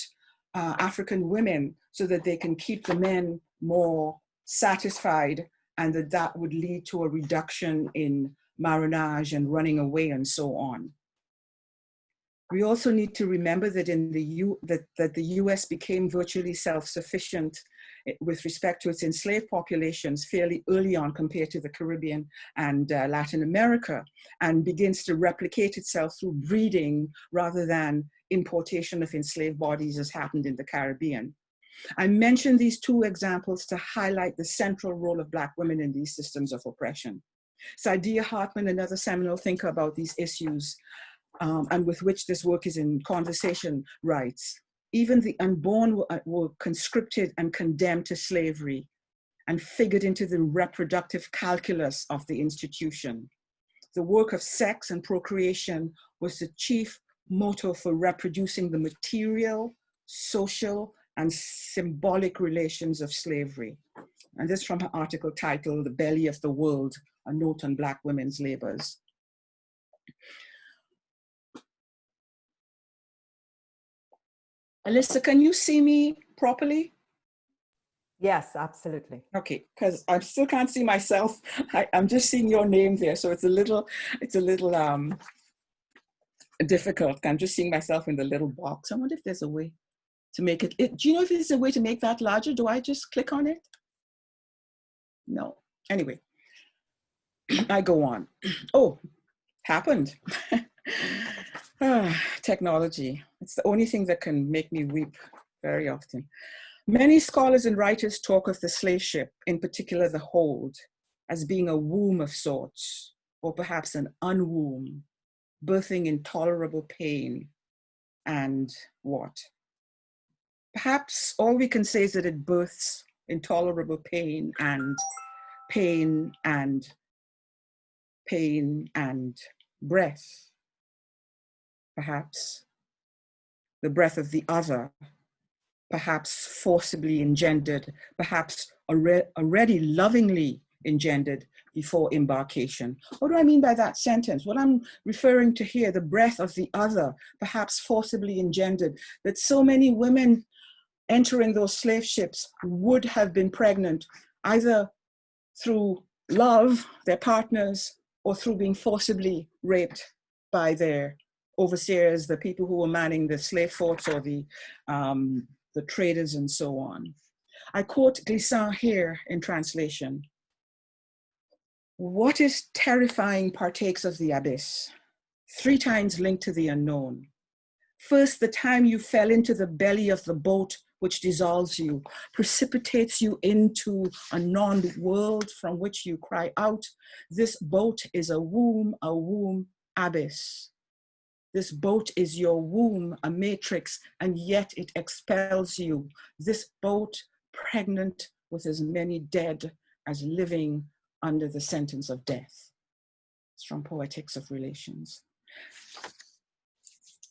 African women so that they can keep the men more satisfied, and that would lead to a reduction in marriage and running away and so on. We also need to remember that that the US became virtually self-sufficient with respect to its enslaved populations fairly early on compared to the Caribbean and Latin America, and begins to replicate itself through breeding rather than importation of enslaved bodies as happened in the Caribbean. I mention these two examples to highlight the central role of Black women in these systems of oppression. Saidiya Hartman, another seminal thinker about these issues, and with which this work is in conversation, writes, even the unborn were conscripted and condemned to slavery and figured into the reproductive calculus of the institution. The work of sex and procreation was the chief motto for reproducing the material, social, and symbolic relations of slavery. And this from her article titled The Belly of the World, a note on Black women's labors. Alyssa, can you see me properly? Yes, absolutely. Okay, because I still can't see myself. I'm just seeing your name there, so it's a little difficult. I'm just seeing myself in the little box. I wonder if there's a way to make it. Do you know if there's a way to make that larger? Do I just click on it? No. Anyway, I go on. Oh, happened. Technology. It's the only thing that can make me weep very often. Many scholars and writers talk of the slave ship, in particular the hold, as being a womb of sorts, or perhaps an unwomb, birthing intolerable pain and what? Perhaps all we can say is that it births intolerable pain and pain and pain and breath. Perhaps the breath of the other, perhaps forcibly engendered, perhaps already lovingly engendered before embarkation. What do I mean by that sentence? What I'm referring to here, the breath of the other, perhaps forcibly engendered, that so many women entering those slave ships would have been pregnant either through love, their partners, or through being forcibly raped by their overseers, the people who were manning the slave forts or the traders and so on. I quote Glissant here in translation. What is terrifying partakes of the abyss, 3 times linked to the unknown. First, the time you fell into the belly of the boat which dissolves you, precipitates you into a non-world from which you cry out, this boat is a womb abyss. This boat is your womb, a matrix, and yet it expels you. This boat, pregnant with as many dead as living under the sentence of death. It's from Poetics of Relations.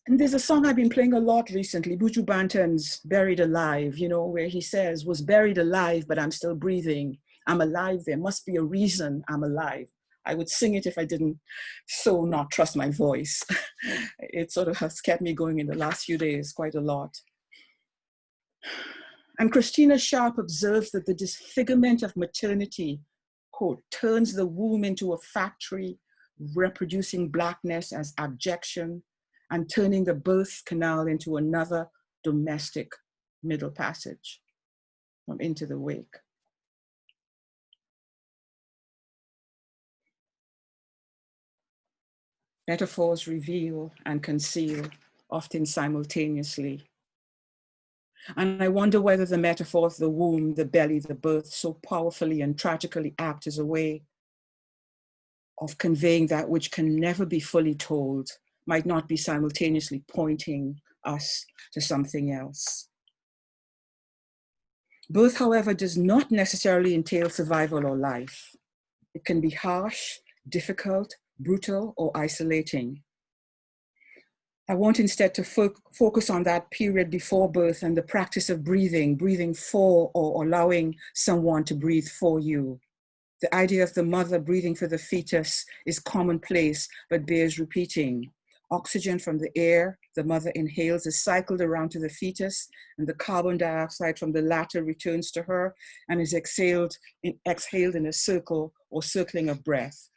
And there's a song I've been playing a lot recently, Buju Banton's Buried Alive, you know, where he says, was buried alive, but I'm still breathing. I'm alive, there must be a reason I'm alive. I would sing it if I didn't so not trust my voice. It sort of has kept me going in the last few days quite a lot. And Christina Sharp observes that the disfigurement of maternity, quote, turns the womb into a factory reproducing Blackness as abjection, and turning the birth canal into another domestic middle passage from Into the Wake. Metaphors reveal and conceal, often simultaneously. And I wonder whether the metaphor of the womb, the belly, the birth, so powerfully and tragically apt as a way of conveying that which can never be fully told, might not be simultaneously pointing us to something else. Birth, however, does not necessarily entail survival or life. It can be harsh, difficult, brutal, or isolating. I want instead to focus on that period before birth and the practice of breathing, breathing for or allowing someone to breathe for you. The idea of the mother breathing for the fetus is commonplace, but bears repeating. Oxygen from the air the mother inhales is cycled around to the fetus, and the carbon dioxide from the latter returns to her and is exhaled in a circle or circling of breath.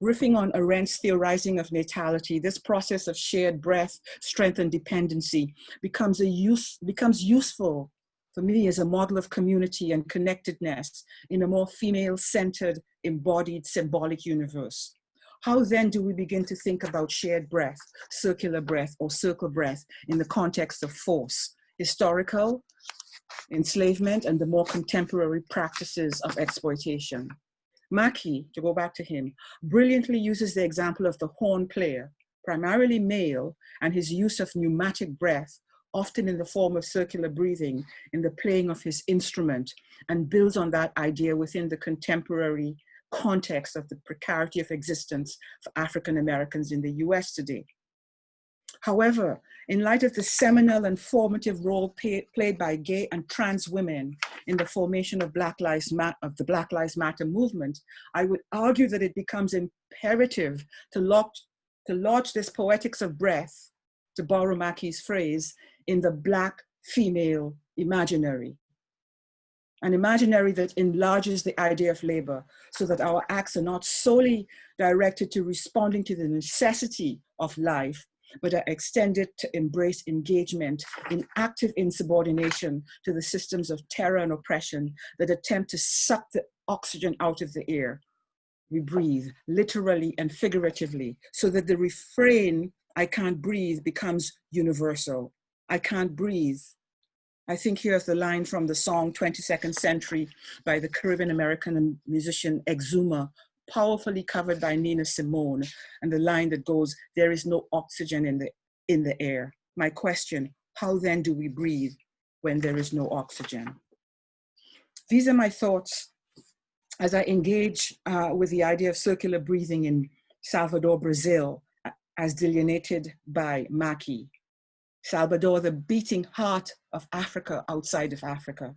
Riffing on Arendt's theorizing of natality, this process of shared breath, strength, and dependency becomes useful for me as a model of community and connectedness in a more female-centered, embodied, symbolic universe. How then do we begin to think about shared breath, circular breath, or circle breath in the context of force, historical, enslavement, and the more contemporary practices of exploitation? Mackie, to go back to him, brilliantly uses the example of the horn player, primarily male, and his use of pneumatic breath, often in the form of circular breathing, in the playing of his instrument, and builds on that idea within the contemporary context of the precarity of existence for African Americans in the US today. However, in light of the seminal and formative role played by gay and trans women in the formation of the Black Lives Matter movement, I would argue that it becomes imperative to lodge this poetics of breath, to borrow Mackie's phrase, in the Black female imaginary. An imaginary that enlarges the idea of labor so that our acts are not solely directed to responding to the necessity of life, but are extended to embrace engagement in active insubordination to the systems of terror and oppression that attempt to suck the oxygen out of the air we breathe, literally and figuratively, so that the refrain, "I can't breathe," becomes universal. I can't breathe. I think here's the line from the song 22nd Century by the Caribbean American musician Exuma, powerfully covered by Nina Simone, and the line that goes, "There is no oxygen in the air." My question, how then do we breathe when there is no oxygen? These are my thoughts as I engage with the idea of circular breathing in Salvador, Brazil, as delineated by Mackie. Salvador, the beating heart of Africa outside of Africa.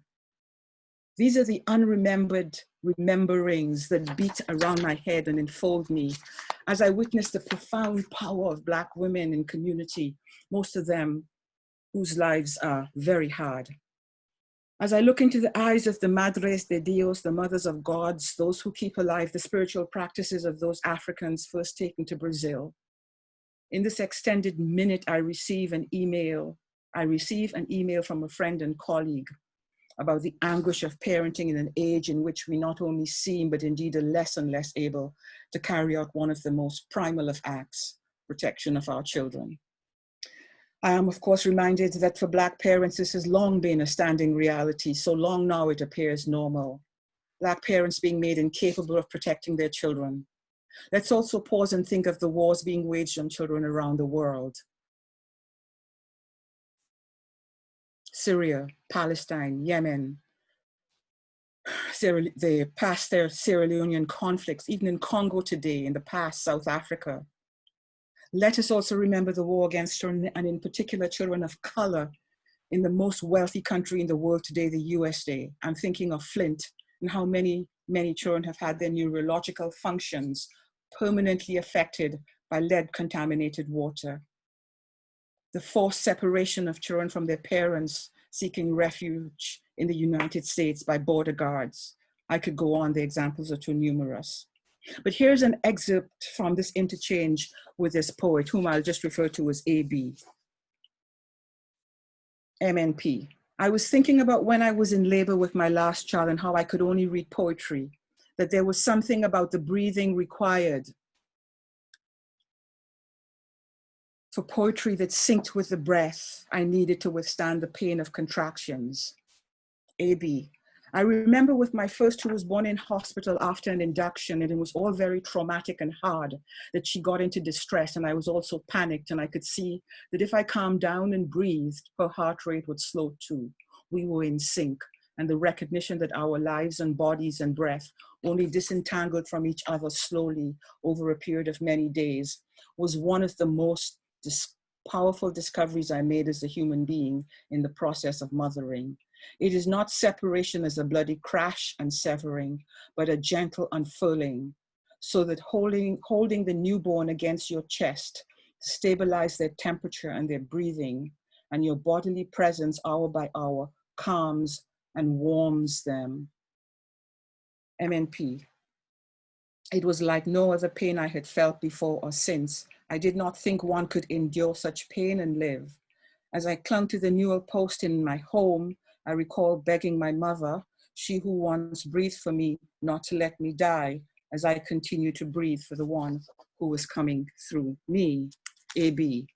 These are the unremembered rememberings that beat around my head and enfold me as I witness the profound power of Black women in community, most of them whose lives are very hard. As I look into the eyes of the Madres de Dios, the mothers of gods, those who keep alive the spiritual practices of those Africans first taken to Brazil, in this extended minute, I receive an email from a friend and colleague about the anguish of parenting in an age in which we not only seem, but indeed are less and less able to carry out one of the most primal of acts, protection of our children. I am, of course, reminded that for Black parents, this has long been a standing reality. So long now it appears normal. Black parents being made incapable of protecting their children. Let's also pause and think of the wars being waged on children around the world. Syria, Palestine, Yemen, the past their Sierra Leonean conflicts, even in Congo today, in the past, South Africa. Let us also remember the war against children, and in particular children of color, in the most wealthy country in the world today, the USA. I'm thinking of Flint and how many children have had their neurological functions permanently affected by lead-contaminated water. The forced separation of children from their parents seeking refuge in the United States by border guards. I could go on, the examples are too numerous. But here's an excerpt from this interchange with this poet, whom I'll just refer to as AB. MNP. I was thinking about when I was in labor with my last child and how I could only read poetry, that there was something about the breathing required for poetry that synced with the breath I needed to withstand the pain of contractions. AB. I remember with my first, who was born in hospital after an induction, and it was all very traumatic and hard, that she got into distress, and I was also panicked, and I could see that if I calmed down and breathed, her heart rate would slow too. We were in sync, and the recognition that our lives and bodies and breath only disentangled from each other slowly over a period of many days was one of the most powerful discoveries I made as a human being in the process of mothering. It is not separation as a bloody crash and severing, but a gentle unfurling, so that holding the newborn against your chest to stabilize their temperature and their breathing, and your bodily presence hour by hour calms and warms them. MNP. It was like no other pain I had felt before or since. I did not think one could endure such pain and live. As I clung to the newel post in my home, I recall begging my mother, she who once breathed for me, not to let me die, as I continue to breathe for the one who was coming through me, AB.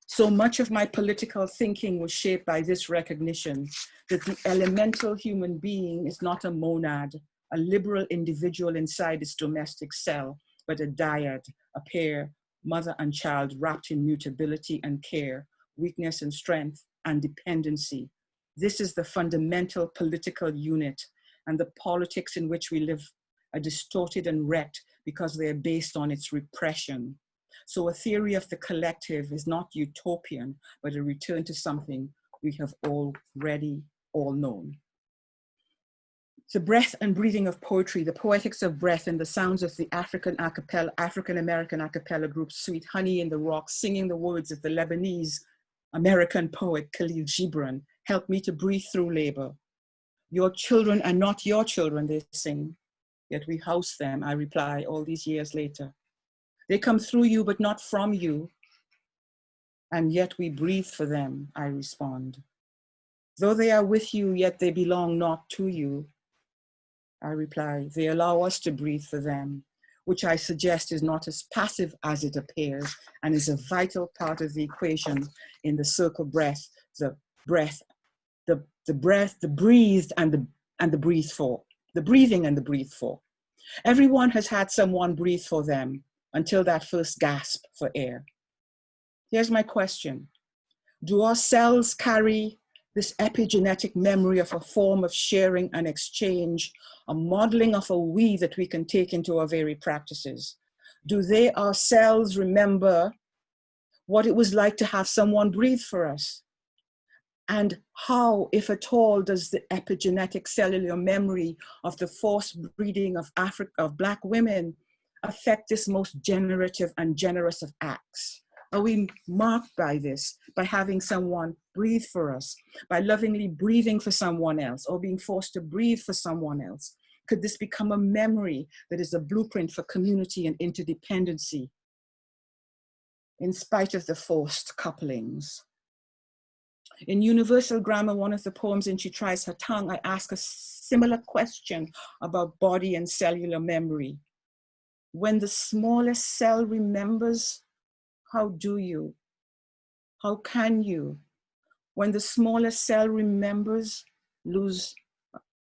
So much of my political thinking was shaped by this recognition that the elemental human being is not a monad, a liberal individual inside its domestic cell, but a dyad, a pair, mother and child wrapped in mutability and care, weakness and strength, and dependency. This is the fundamental political unit, and the politics in which we live are distorted and wrecked because they are based on its repression. So a theory of the collective is not utopian, but a return to something we have already all known. The breath and breathing of poetry, the poetics of breath, and the sounds of the African-American a cappella group Sweet Honey in the Rock, singing the words of the Lebanese American poet Khalil Gibran, helped me to breathe through labor. Your children are not your children, they sing, yet we house them, I reply all these years later. They come through you, but not from you, and yet we breathe for them, I respond. Though they are with you, yet they belong not to you, I reply. They allow us to breathe for them, which I suggest is not as passive as it appears and is a vital part of the equation in the circle breath, the breath, the breath, the breathed and the breathed for, the breathing and the breathed for. Everyone has had someone breathe for them until that first gasp for air. Here's my question. Do our cells carry this epigenetic memory of a form of sharing and exchange, a modeling of a we that we can take into our very practices? Do they ourselves remember what it was like to have someone breathe for us? And how, if at all, does the epigenetic cellular memory of the forced breeding of Black women affect this most generative and generous of acts? Are we marked by this, by having someone breathe for us, by lovingly breathing for someone else, or being forced to breathe for someone else? Could this become a memory that is a blueprint for community and interdependency, in spite of the forced couplings? In Universal Grammar, one of the poems in She Tries Her Tongue, I ask a similar question about body and cellular memory. When the smallest cell remembers, how do you? How can you? When the smallest cell remembers, lose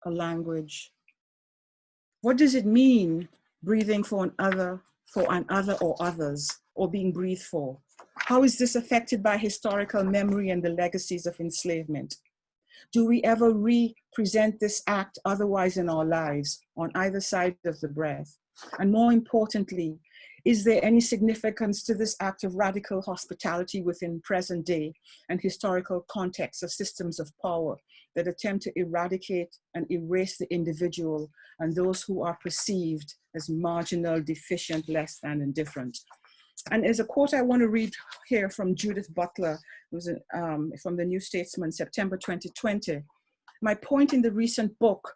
a language? What does it mean, breathing for an other or others, or being breathed for? How is this affected by historical memory and the legacies of enslavement? Do we ever re-present this act otherwise in our lives, on either side of the breath? And more importantly, is there any significance to this act of radical hospitality within present day and historical contexts of systems of power that attempt to eradicate and erase the individual and those who are perceived as marginal, deficient, less than, indifferent? And there's a quote I want to read here from Judith Butler, it was from the New Statesman, September 2020. My point in the recent book,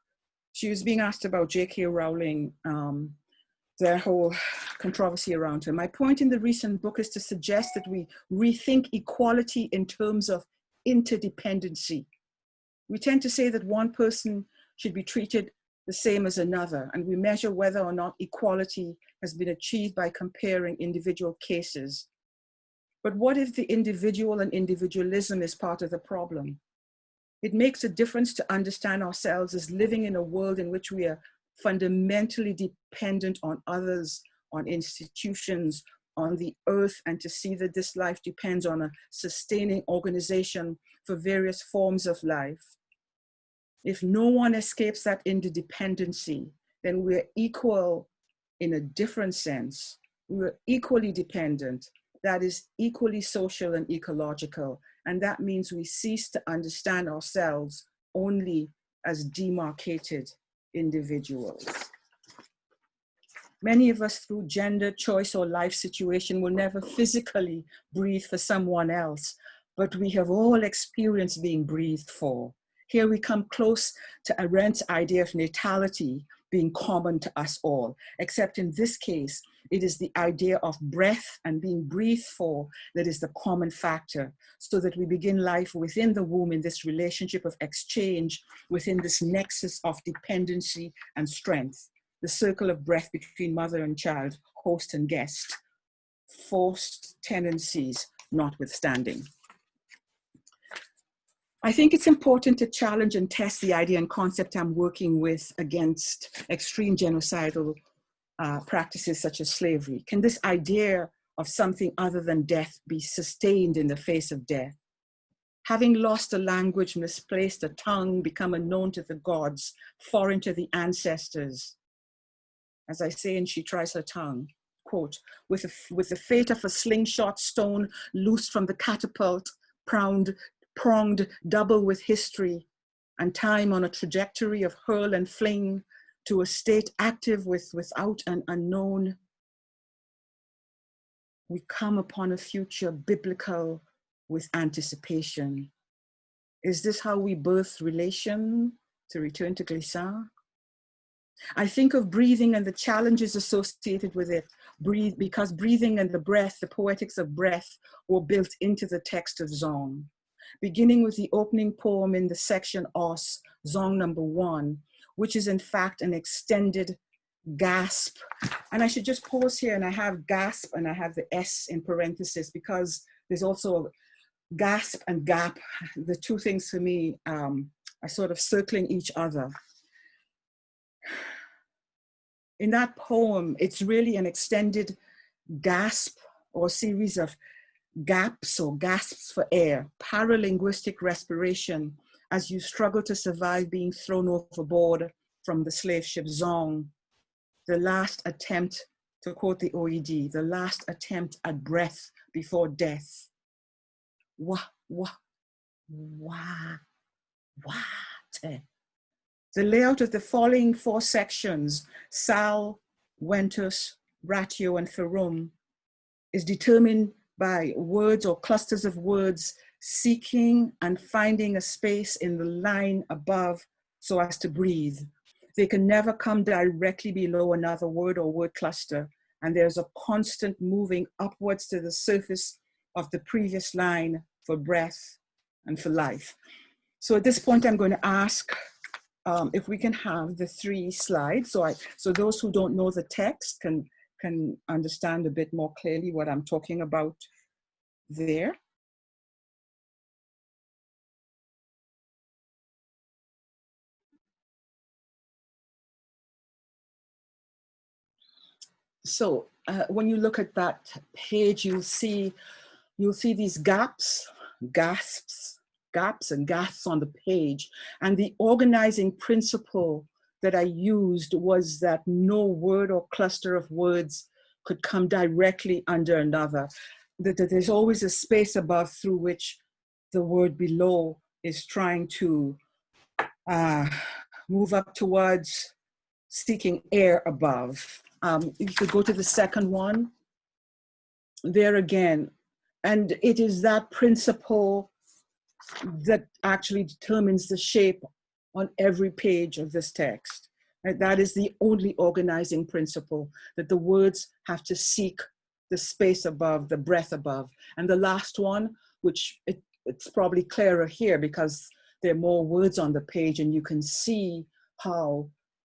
she was being asked about J.K. Rowling, their whole controversy around her. My point in the recent book is to suggest that we rethink equality in terms of interdependency. We tend to say that one person should be treated the same as another, and we measure whether or not equality has been achieved by comparing individual cases. But what if the individual and individualism is part of the problem? It makes a difference to understand ourselves as living in a world in which we are fundamentally dependent on others, on institutions, on the earth, and to see that this life depends on a sustaining organization for various forms of life. If no one escapes that interdependency, then we're equal in a different sense. We're equally dependent. That is equally social and ecological. And that means we cease to understand ourselves only as demarcated individuals. Many of us, through gender, choice, or life situation, will never physically breathe for someone else, but we have all experienced being breathed for. Here we come close to Arendt's idea of natality being common to us all, except in this case, it is the idea of breath and being breathed for that is the common factor, so that we begin life within the womb in this relationship of exchange, within this nexus of dependency and strength, the circle of breath between mother and child, host and guest, forced tendencies notwithstanding. I think it's important to challenge and test the idea and concept I'm working with against extreme genocidal practices such as slavery. Can this idea of something other than death be sustained in the face of death? Having lost a language, misplaced a tongue, become unknown to the gods, foreign to the ancestors. As I say, and she tries her tongue, quote, with the fate of a slingshot stone loosed from the catapult, pronged double with history and time on a trajectory of hurl and fling to a state active without an unknown. We come upon a future biblical with anticipation. Is this how we birth relation, to return to Glissant? I think of breathing and the challenges associated with it, because breathing and the breath, the poetics of breath, were built into the text of Zong. Beginning with the opening poem in the section Os, Zong number 1, which is in fact an extended gasp. And I should just pause here, and I have gasp and I have the S in parentheses because there's also a gasp and gap. The two things for me are sort of circling each other. In that poem, it's really an extended gasp or series of gaps or gasps for air, paralinguistic respiration as you struggle to survive being thrown overboard from the slave ship Zong. The last attempt, to quote the OED, the last attempt at breath before death. Wah, wah, wah, wah, te. The layout of the following 4 sections, Sal, Ventus, Ratio, and Ferum, is determined by words or clusters of words seeking and finding a space in the line above so as to breathe. They can never come directly below another word or word cluster, and there's a constant moving upwards to the surface of the previous line for breath and for life. So at this point, I'm going to ask if we can have the 3 slides, so those who don't know the text can understand a bit more clearly what I'm talking about there. So when you look at that page, you'll see these gaps, gasps, gaps and gasps on the page. And the organizing principle that I used was that no word or cluster of words could come directly under another. That there's always a space above through which the word below is trying to move up towards seeking air above. You could go to the second one. There again, and it is that principle that actually determines the shape on every page of this text. Right? That is the only organizing principle, that the words have to seek the space above, the breath above. And the last one, which it's probably clearer here because there are more words on the page, and you can see how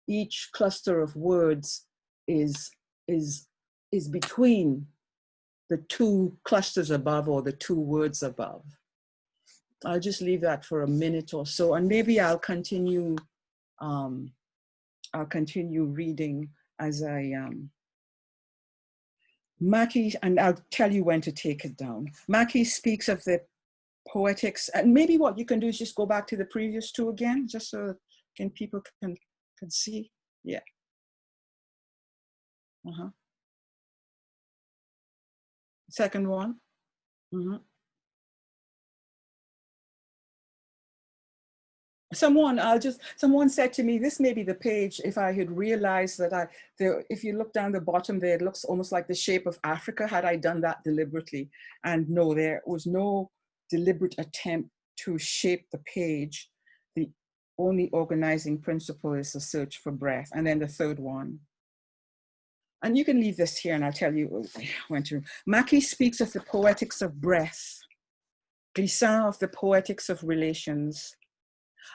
each cluster of words is between the two clusters above or the two words above. I'll just leave that for a minute or so, and maybe I'll continue reading as I Mackie, and I'll tell you when to take it down. Mackie speaks of the poetics, and maybe what you can do is just go back to the previous two again, just so people can see. Yeah. Second one. Someone said to me, this may be the page, if I had realized that if you look down the bottom there, it looks almost like the shape of Africa, had I done that deliberately. And no, there was no deliberate attempt to shape the page. The only organizing principle is the search for breath. And then the third one. And you can leave this here and I'll tell you when to. Mackie speaks of the poetics of breath, Glissant of the poetics of relations.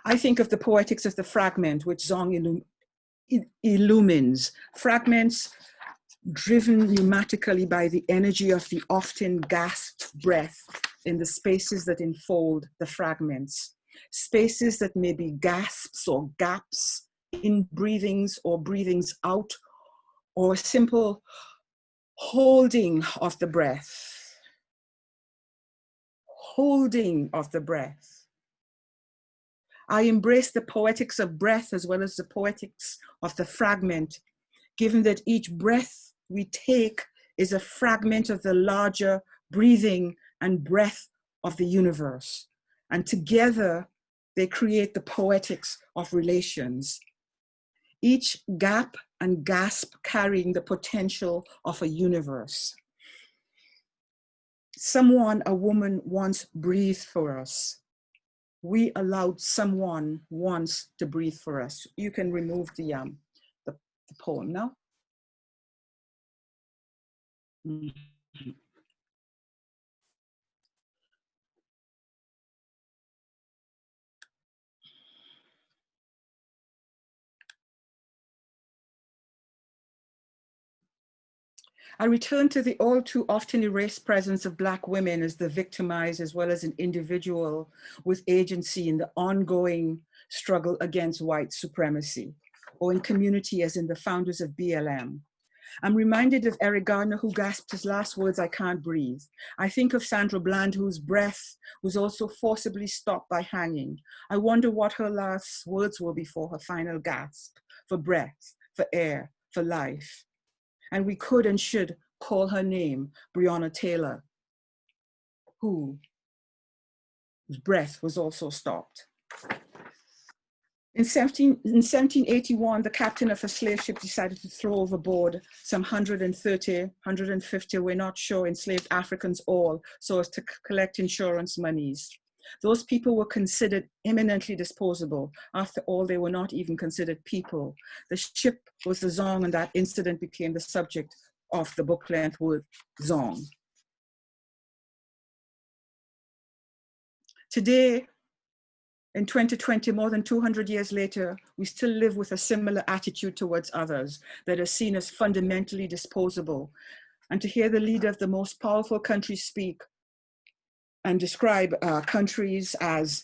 I think of the poetics of the fragment, which Zong illumines. Fragments driven pneumatically by the energy of the often gasped breath in the spaces that enfold the fragments. Spaces that may be gasps or gaps in breathings or breathings out, or simple holding of the breath. Holding of the breath. I embrace the poetics of breath as well as the poetics of the fragment, given that each breath we take is a fragment of the larger breathing and breath of the universe. And together they create the poetics of relations. Each gap and gasp carrying the potential of a universe. Someone, a woman, once breathed for us. We allowed someone once to breathe for us. You can remove the poem now. I return to the all too often erased presence of Black women as the victimized, as well as an individual with agency in the ongoing struggle against white supremacy, or in community as in the founders of BLM. I'm reminded of Eric Gardner, who gasped his last words, "I can't breathe." I think of Sandra Bland, whose breath was also forcibly stopped by hanging. I wonder what her last words were before her final gasp, for breath, for air, for life. And we could and should call her name, Breonna Taylor, whose breath was also stopped. In 1781, the captain of a slave ship decided to throw overboard some 150, we're not sure, enslaved Africans, all so as to collect insurance monies. Those people were considered eminently disposable. After all, they were not even considered people. The ship was the Zong, and that incident became the subject of the book-length word Zong. Today, in 2020, more than 200 years later, we still live with a similar attitude towards others that are seen as fundamentally disposable. And to hear the leader of the most powerful country speak and describe countries as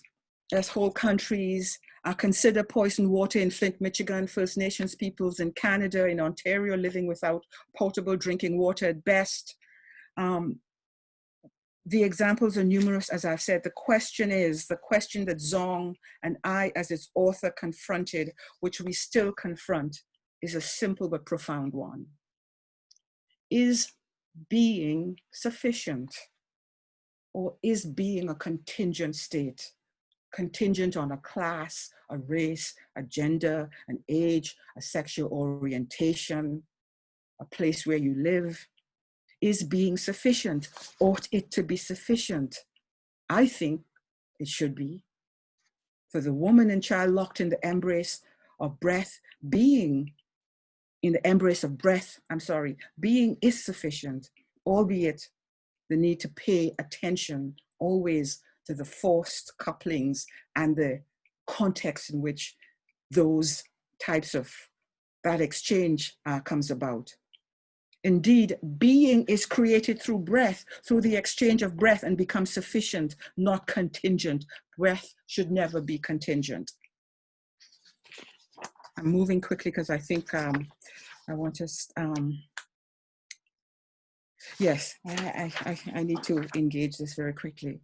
whole countries, consider poisoned water in Flint, Michigan, First Nations peoples in Canada, in Ontario, living without potable drinking water at best. The examples are numerous, as I've said. The question that Zong and I, as its author, confronted, which we still confront, is a simple but profound one. Is being sufficient? Or is being a contingent state, contingent on a class, a race, a gender, an age, a sexual orientation, a place where you live? Is being sufficient? Ought it to be sufficient? I think it should be. For the woman and child locked in the embrace of breath, being in the embrace of breath, being is sufficient, albeit the need to pay attention always to the forced couplings and the context in which those types of that exchange comes about. Indeed, being is created through breath, through the exchange of breath, and becomes sufficient, not contingent. Breath should never be contingent. I'm moving quickly because I think I want to, yes, I need to engage this very quickly.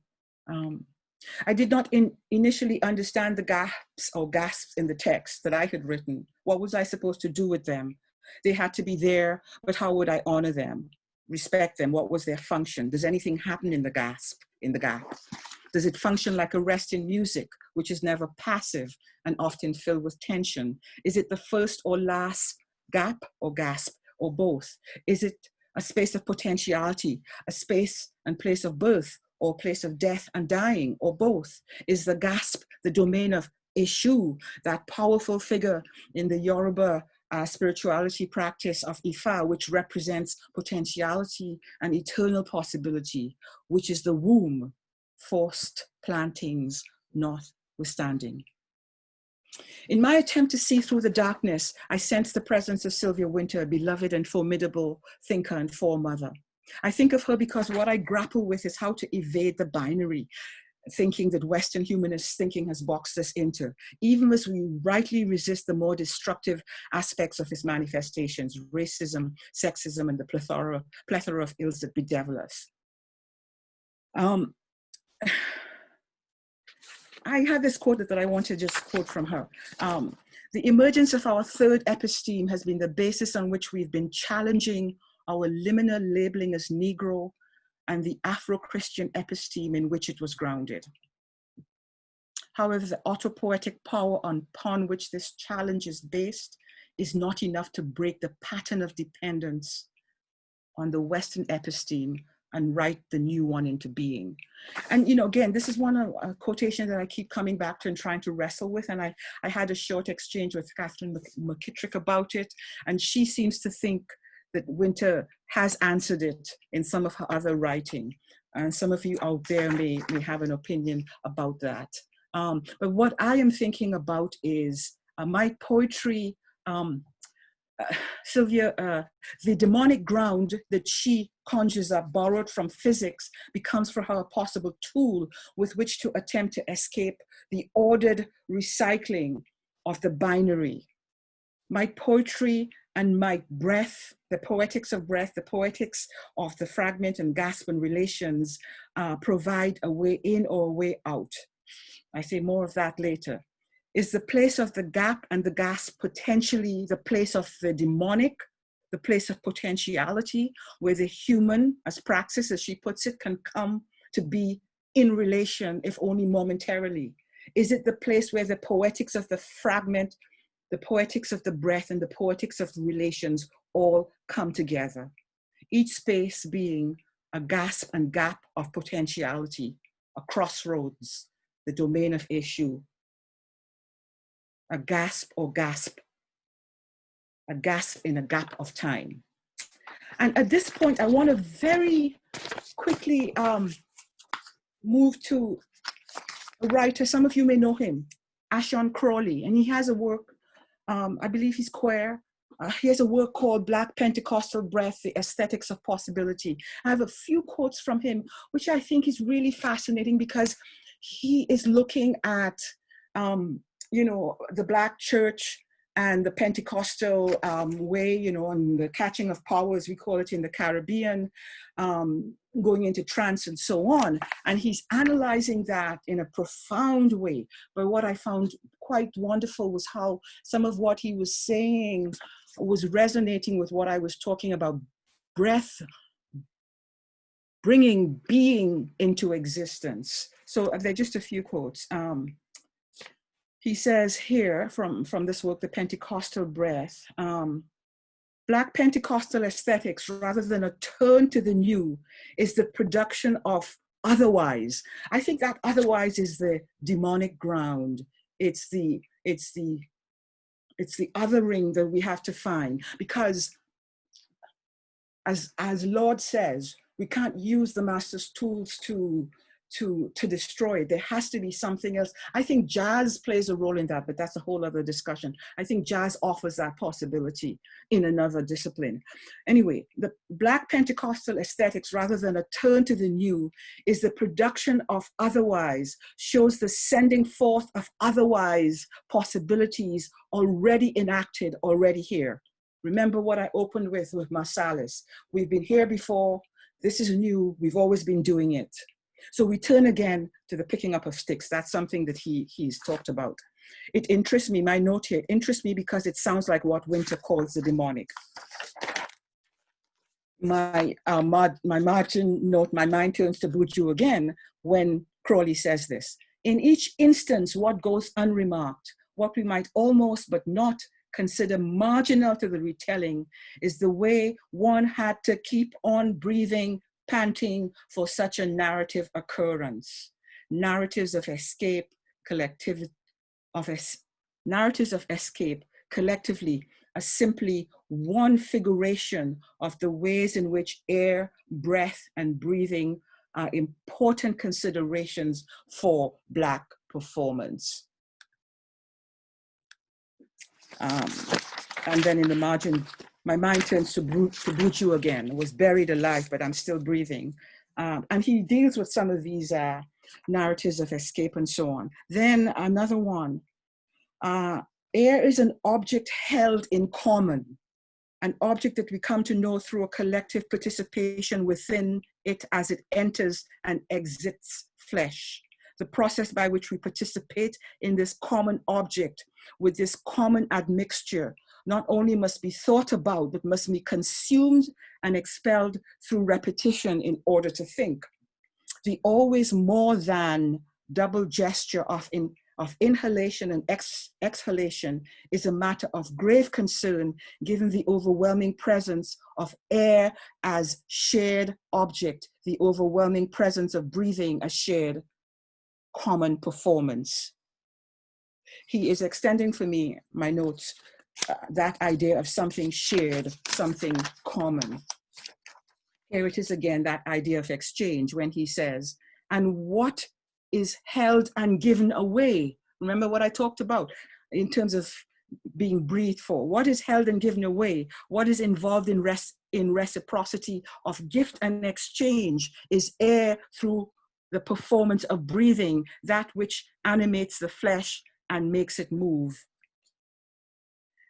I did not initially understand the gaps or gasps in the text that I had written. What was I supposed to do with them? They had to be there, but how would I honor them, respect them? What was their function? Does anything happen in the gasp, in the gap? Does it function like a rest in music, which is never passive and often filled with tension? Is it the first or last gap or gasp, or both? Is it a space of potentiality, a space and place of birth, or place of death and dying, or both? Is the gasp the domain of Eshu, that powerful figure in the Yoruba spirituality practice of Ifa, which represents potentiality and eternal possibility, which is the womb, forced plantings notwithstanding? In my attempt to see through the darkness, I sense the presence of Sylvia Wynter, a beloved and formidable thinker and foremother. I think of her because what I grapple with is how to evade the binary thinking that Western humanist thinking has boxed us into, even as we rightly resist the more destructive aspects of its manifestations, racism, sexism, and the plethora of ills that bedevil us. I have this quote that I want to just quote from her. The emergence of our third episteme has been the basis on which we've been challenging our liminal labeling as Negro and the Afro-Christian episteme in which it was grounded. However, the autopoetic power upon which this challenge is based is not enough to break the pattern of dependence on the Western episteme and write the new one into being. And, you know, again, this is a quotation that I keep coming back to and trying to wrestle with. And I had a short exchange with Catherine McKittrick about it. And she seems to think that Wynter has answered it in some of her other writing. And some of you out there may have an opinion about that. But what I am thinking about is my poetry, Sylvia, the demonic ground that she conjures up, borrowed from physics, becomes for her a possible tool with which to attempt to escape the ordered recycling of the binary. My poetry and my breath, the poetics of breath, the poetics of the fragment and gasp and relations provide a way in or a way out. I say more of that later. Is the place of the gap and the gasp potentially the place of the demonic, the place of potentiality, where the human, as praxis, as she puts it, can come to be in relation, if only momentarily? Is it the place where the poetics of the fragment, the poetics of the breath, and the poetics of the relations all come together? Each space being a gasp and gap of potentiality, a crossroads, the domain of issue, a gasp or gasp, a gasp in a gap of time. And at this point, I want to very quickly move to a writer. Some of you may know him, Ashon Crawley, and he has a work, I believe he's queer. He has a work called Black Pentecostal Breath, The Aesthetics of Possibility. I have a few quotes from him, which I think is really fascinating because he is looking at, you know, the Black church and the Pentecostal way, you know, and the catching of power, as we call it in the Caribbean, going into trance and so on. And he's analyzing that in a profound way. But what I found quite wonderful was how some of what he was saying was resonating with what I was talking about, breath, bringing being into existence. So they're just a few quotes. He says here from this work, The Pentecostal Breath, Black Pentecostal aesthetics, rather than a turn to the new, is the production of otherwise. I think that otherwise is the demonic ground. It's the It's the othering that we have to find, because as Lord says, we can't use the master's tools to destroy it. There has to be something else. I think jazz plays a role in that, but that's a whole other discussion. I think jazz offers that possibility in another discipline. Anyway, the Black Pentecostal aesthetics, rather than a turn to the new, is the production of otherwise, shows the sending forth of otherwise possibilities already enacted, already here. Remember what I opened with Marsalis. We've been here before. This is new. We've always been doing it. So we turn again to the picking up of sticks. That's something that he's talked about. It interests me, my note here, interests me because it sounds like what Winter calls the demonic. My margin note, my mind turns to Bourdieu again when Crowley says this. In each instance, what goes unremarked, what we might almost but not consider marginal to the retelling, is the way one had to keep on breathing, panting for such a narrative occurrence. Narratives of escape, narratives of escape collectively are simply one figuration of the ways in which air, breath, and breathing are important considerations for Black performance. And then in the margin, my mind turns to Bourdieu again. Was buried alive, but I'm still breathing. And he deals with some of these narratives of escape and so on. Then another one, air is an object held in common, an object that we come to know through a collective participation within it as it enters and exits flesh. The process by which we participate in this common object with this common admixture not only must be thought about, but must be consumed and expelled through repetition in order to think. The always more than double gesture of inhalation and exhalation is a matter of grave concern given the overwhelming presence of air as shared object, the overwhelming presence of breathing as shared common performance. He is extending for me, my notes, that idea of something shared, something common. Here it is again, that idea of exchange when he says, and what is held and given away? Remember what I talked about in terms of being breathed for. What is held and given away? What is involved in reciprocity of gift and exchange is air through the performance of breathing, that which animates the flesh and makes it move.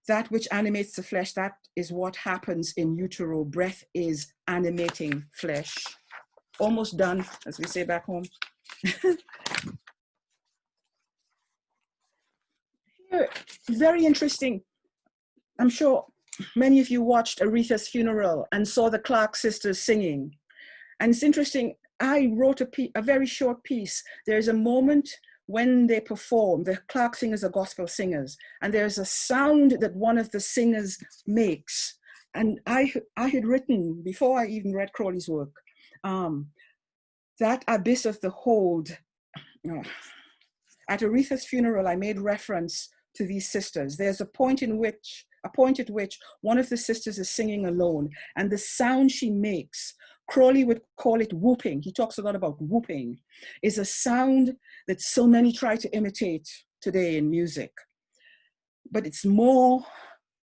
That which animates the flesh, that is what happens in utero. Breath is animating flesh. Almost done, as we say back home. Here, very interesting. I'm sure many of you watched Aretha's funeral and saw the Clark sisters singing. And it's interesting, I wrote a very short piece. There's a moment when they perform, the Clark singers are gospel singers, and there's a sound that one of the singers makes. And I had written, before I even read Crowley's work, that abyss of the hold. At Aretha's funeral, I made reference to these sisters. There's a point at which one of the sisters is singing alone, and the sound she makes, Crowley would call it whooping. He talks a lot about whooping, is a sound that so many try to imitate today in music. But it's more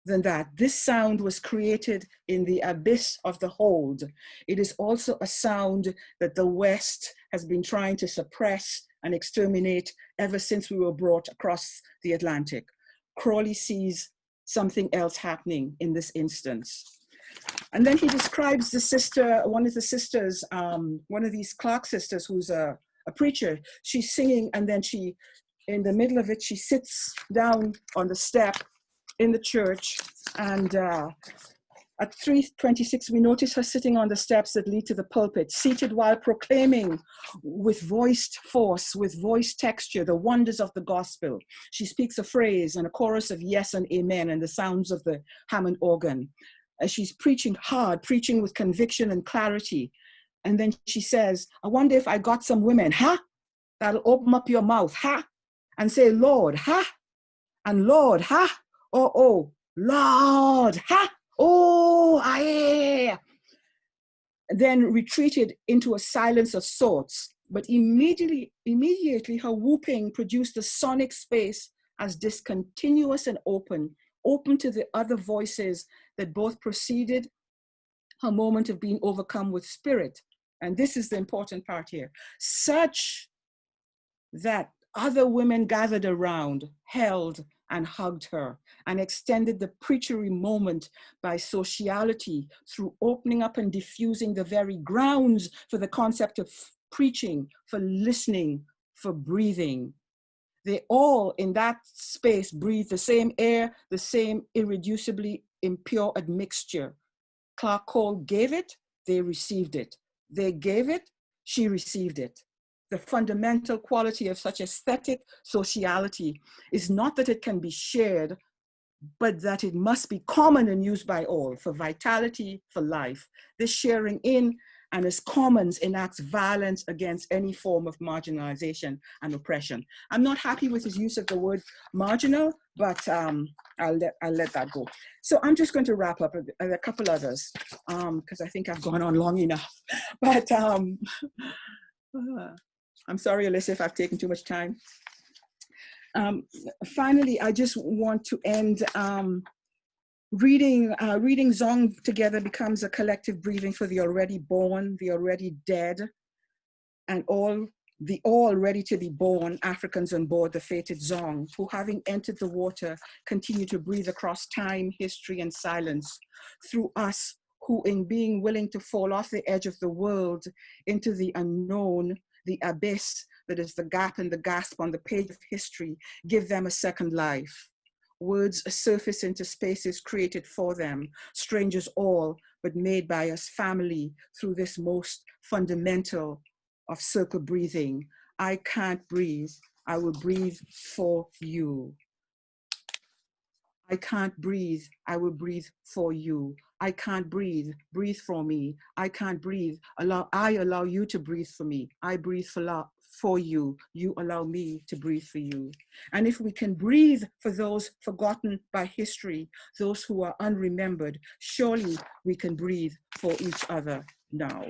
than that. This sound was created in the abyss of the hold. It is also a sound that the West has been trying to suppress and exterminate ever since we were brought across the Atlantic. Crowley sees something else happening in this instance. And then he describes the sister, one of the sisters, one of these Clark sisters who's a preacher. She's singing, and then she, in the middle of it, she sits down on the step in the church. And at 3:26, we notice her sitting on the steps that lead to the pulpit, seated while proclaiming with voiced force, with voiced texture, the wonders of the gospel. She speaks a phrase and a chorus of yes and amen and the sounds of the Hammond organ. She's preaching hard, preaching with conviction and clarity. And then she says, I wonder if I got some women, that'll open up your mouth, and say, Lord, and Lord, oh, Lord, ha, oh, aye. Then retreated into a silence of sorts. But immediately her whooping produced a sonic space as discontinuous and open to the other voices that both preceded her moment of being overcome with spirit. And this is the important part here. Such that other women gathered around, held and hugged her, and extended the preachery moment by sociality through opening up and diffusing the very grounds for the concept of preaching, for listening, for breathing. They all in that space breathed the same air, the same irreducibly impure admixture. Clark Cole gave it, they received it. They gave it, she received it. The fundamental quality of such aesthetic sociality is not that it can be shared, but that it must be common and used by all for vitality, for life. This sharing in and as commons enacts violence against any form of marginalization and oppression. I'm not happy with his use of the word marginal, but I'll let that go. So I'm just going to wrap up a couple others because I think I've gone on long enough. But I'm sorry, Alyssa, if I've taken too much time. Finally, I just want to end reading Zong together becomes a collective breathing for the already born, the already dead, and all ready to be born Africans on board the fated Zong, who having entered the water, continue to breathe across time, history, and silence through us, who in being willing to fall off the edge of the world into the unknown, the abyss that is the gap and the gasp on the page of history, give them a second life. Words surface into spaces created for them, strangers all, but made by us family through this most fundamental of circle breathing. I can't breathe, I will breathe for you. I can't breathe, I will breathe for you. I can't breathe, breathe for me. I can't breathe, I allow you to breathe for me. I breathe for you, you allow me to breathe for you. And if we can breathe for those forgotten by history, those who are unremembered, surely we can breathe for each other now.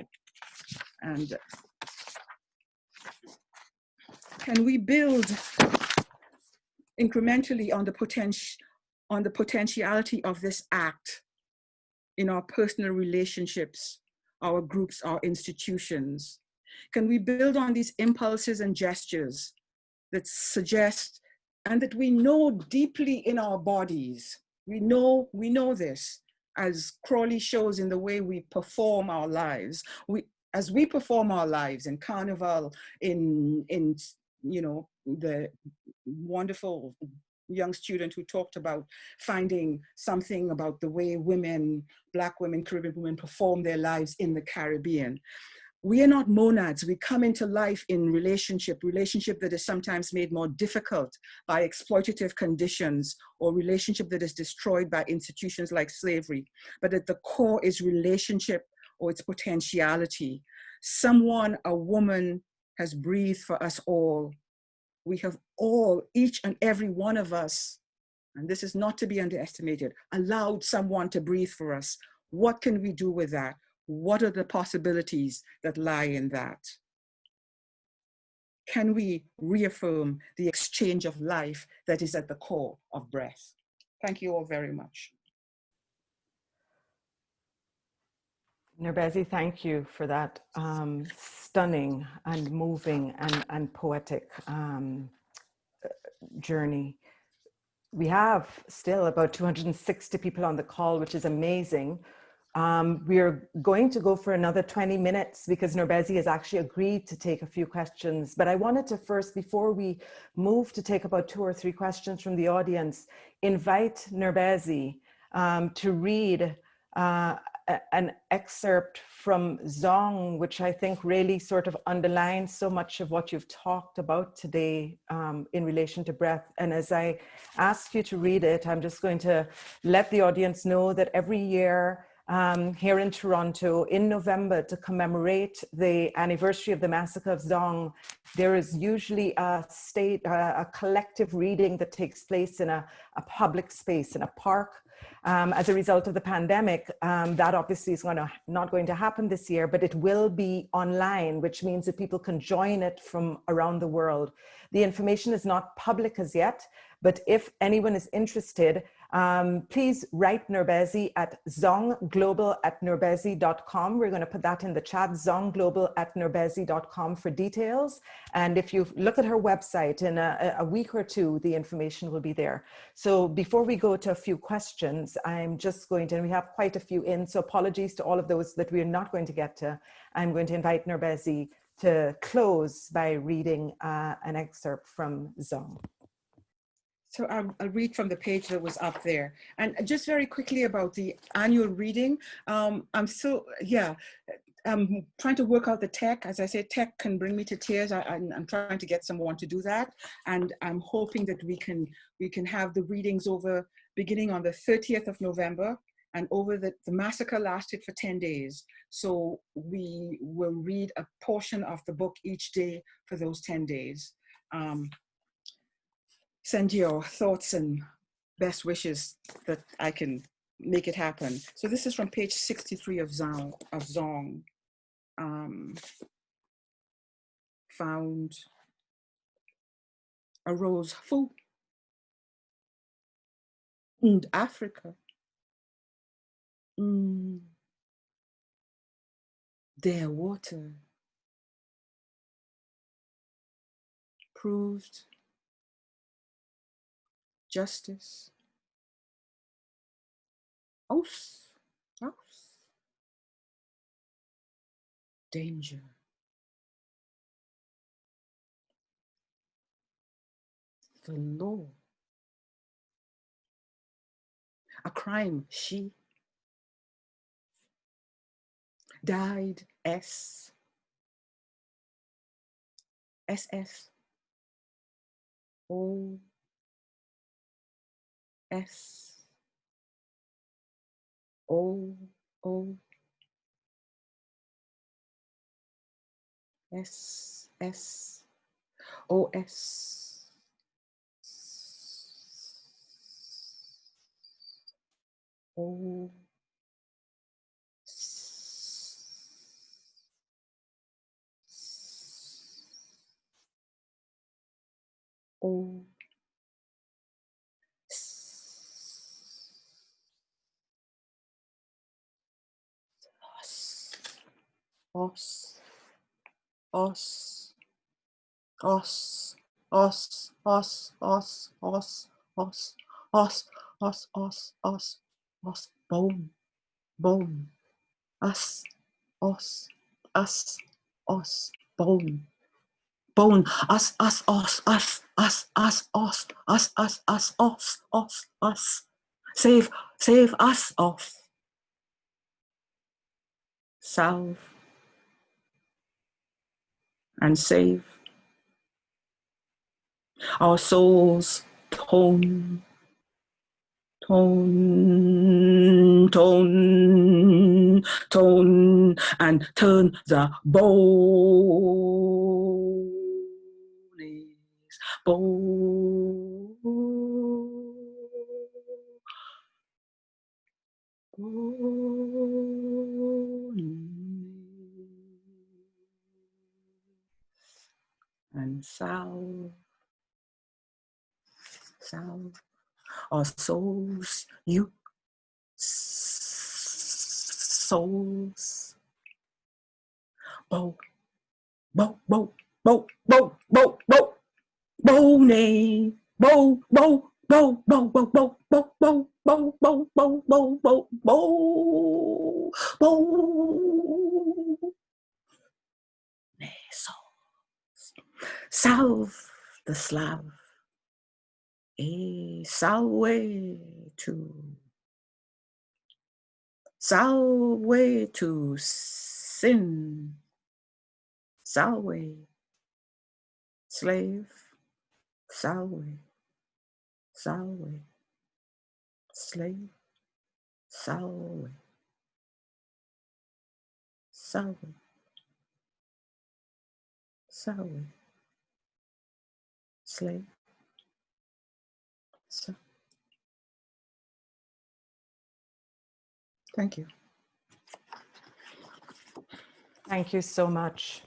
And can we build incrementally on the potentiality of this act in our personal relationships, our groups, our institutions? Can we build on these impulses and gestures that suggest, and that we know deeply in our bodies? We know this, as Crawley shows in the way we perform our lives. As we perform our lives in Carnival, in you know, the wonderful young student who talked about finding something about the way women, Black women, Caribbean women perform their lives in the Caribbean. We are not monads. We come into life in relationship that is sometimes made more difficult by exploitative conditions, or relationship that is destroyed by institutions like slavery. But at the core is relationship, or its potentiality. Someone, a woman, has breathed for us all. We have all, each and every one of us, and this is not to be underestimated, allowed someone to breathe for us. What can we do with that? What are the possibilities that lie in that? Can we reaffirm the exchange of life that is at the core of breath? Thank you all very much. NOURBESE, thank you for that stunning and moving and poetic journey. We have still about 260 people on the call, which is amazing. We are going to go for another 20 minutes because NOURBESE has actually agreed to take a few questions. But I wanted to first, before we move to take about 2 or 3 questions from the audience, invite NOURBESE to read an excerpt from Zong, which I think really sort of underlines so much of what you've talked about today in relation to breath. And as I ask you to read it, I'm just going to let the audience know that every year here in Toronto in November to commemorate the anniversary of the massacre of Zong. There is usually a collective reading that takes place in a public space, in a park. As a result of the pandemic, that obviously is not going to happen this year, but it will be online, which means that people can join it from around the world. The information is not public as yet, but if anyone is interested, please write NOURBESE at zongglobal@nourbese.com. We're going to put that in the chat, zongglobal@nourbese.com for details. And if you look at her website in a week or two, the information will be there. So before we go to a few questions, I'm just going to, and we have quite a few in, so apologies to all of those that we're not going to get to. I'm going to invite NOURBESE to close by reading an excerpt from Zong. So I'll read from the page that was up there. And just very quickly about the annual reading. I'm trying to work out the tech. As I said, tech can bring me to tears. I'm trying to get someone to do that. And I'm hoping that we can have the readings over beginning on the 30th of November. And over the massacre lasted for 10 days. So we will read a portion of the book each day for those 10 days. Send your thoughts and best wishes that I can make it happen. So this is from page 63 of Zong. Found a rose full and Africa. Their water proved justice. Danger. The law. A crime she died SS O S O O S S O S O O Os Os Os Os Os Os Os Os Os Os Os Os Os Bone Bone Us Os Us Os Bone Bone Us Us Os Us Us Us Os Us Us Us Os Os Us Save us Os Salve and save our souls. Tone and turn the and salve our souls, you souls. Bo bo bo bo bo bo bo bone bo bo bo bo bo bo bo bo bo bo bo bo bo bo bo salve the Slav. Salve to sin, salve, slave, salve, slave, salve. Salve. Salve. Slave. So, thank you. Thank you so much.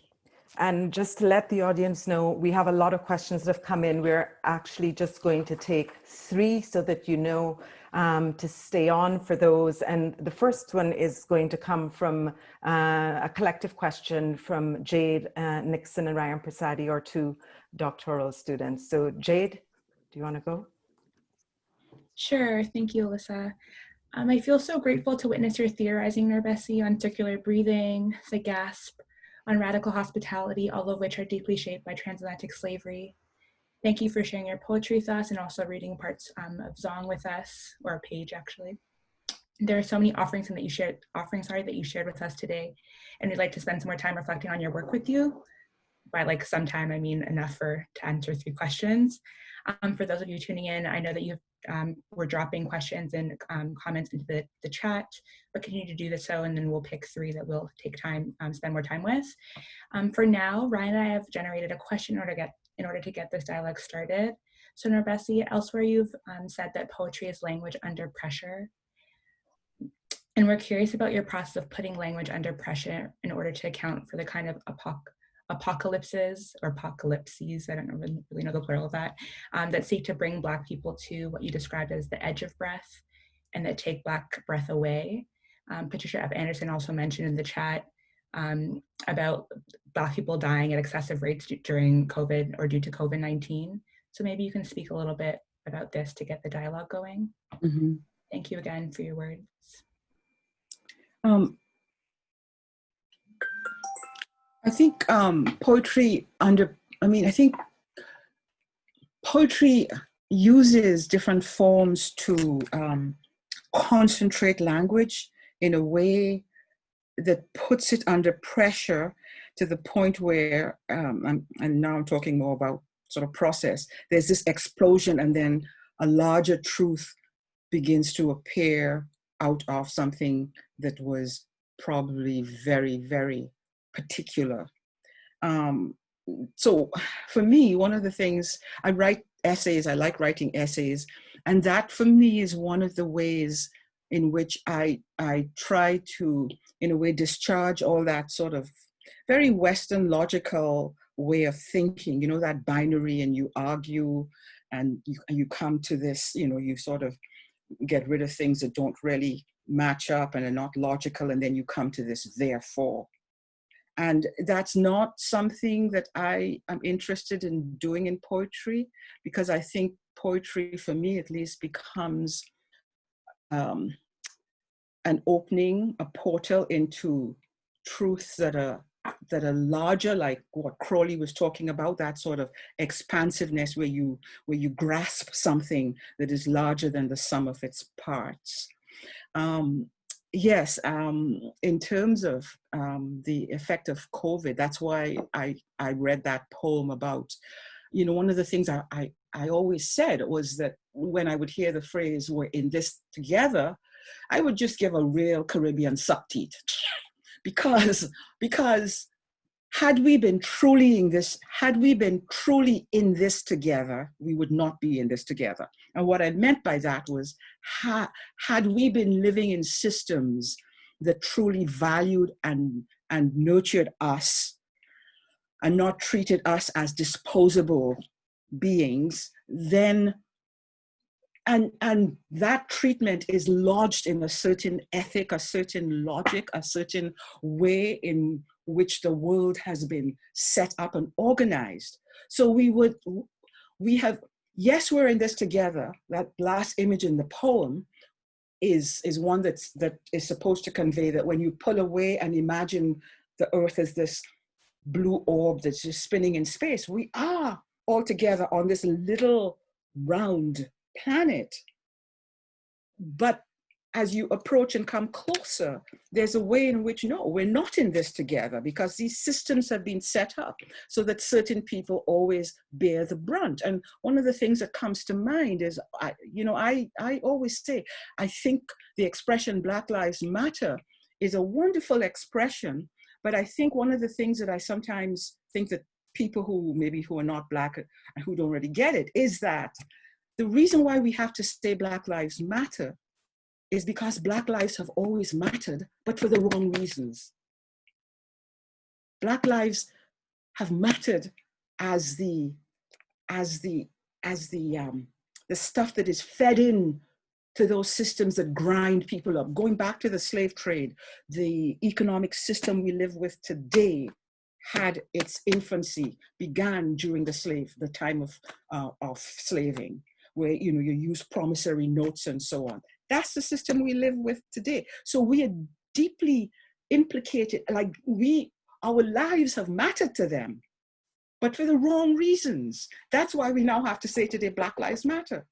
And just to let the audience know, we have a lot of questions that have come in. We're actually just going to take 3 so that you know to stay on for those. And the first one is going to come from a collective question from Jade Nixon and Ryan Prasadi, our 2 doctoral students. So Jade, do you want to go? Sure, thank you, Alyssa. I feel so grateful to witness your theorizing, NOURBESE, on circular breathing, the gasp, on radical hospitality, all of which are deeply shaped by transatlantic slavery. Thank you for sharing your poetry with us and also reading parts of Zong with us, or a page actually. There are so many offerings that you shared with us today, and we'd like to spend some more time reflecting on your work with you. By like some time, I mean enough to answer 3 questions. For those of you tuning in, I know that you were dropping questions and comments into the chat, but continue to do this so, and then we'll pick 3 that we'll take time, spend more time with. For now, Ryan and I have generated a question in order to get this dialogue started. So NOURBESE, elsewhere you've said that poetry is language under pressure. And we're curious about your process of putting language under pressure in order to account for the kind of apocalypses or apocalypses, I don't really know the plural of that, that seek to bring Black people to what you described as the edge of breath and that take Black breath away. Patricia F. Anderson also mentioned in the chat about Black people dying at excessive rates during COVID or due to COVID-19. So maybe you can speak a little bit about this to get the dialogue going. Mm-hmm. Thank you again for your words. I think poetry uses different forms to concentrate language in a way that puts it under pressure to the point where, and now I'm talking more about sort of process, there's this explosion and then a larger truth begins to appear out of something that was probably very, very particular. So for me, one of the things, I write essays, I like writing essays, and that for me is one of the ways in which I try to, in a way, discharge all that sort of very Western logical way of thinking, you know, that binary, and you argue and you come to this, you know, you sort of get rid of things that don't really match up and are not logical, and then you come to this therefore. And that's not something that I am interested in doing in poetry, because I think poetry, for me at least, becomes an opening, a portal into truths that are larger, like what Crowley was talking about, that sort of expansiveness where you grasp something that is larger than the sum of its parts. Yes, in terms of the effect of COVID, that's why I read that poem about, you know, one of the things I always said was that when I would hear the phrase, we're in this together, I would just give a real Caribbean subteeth. Because had we been truly in this together, we would not be in this together. And what I meant by that was, had we been living in systems that truly valued and nurtured us and not treated us as disposable beings, then and that treatment is lodged in a certain ethic, a certain logic, a certain way in which the world has been set up and organized. So yes, we're in this together. That last image in the poem is one that is supposed to convey that when you pull away and imagine the earth as this blue orb that's just spinning in space, we are all together on this little round planet. But as you approach and come closer, there's a way in which, no, we're not in this together, because these systems have been set up so that certain people always bear the brunt. And one of the things that comes to mind is, I always say, I think the expression Black Lives Matter is a wonderful expression, But I think one of the things that I sometimes think that people who are not Black and who don't really get it is that the reason why we have to say Black Lives Matter is because Black lives have always mattered, but for the wrong reasons. Black lives have mattered as the stuff that is fed in to those systems that grind people up. Going back to the slave trade, the economic system we live with today had its infancy, began during the time of slaving, where you use promissory notes and so on. That's the system we live with today. So we are deeply implicated, like our lives have mattered to them, but for the wrong reasons. That's why we now have to say today, Black Lives Matter.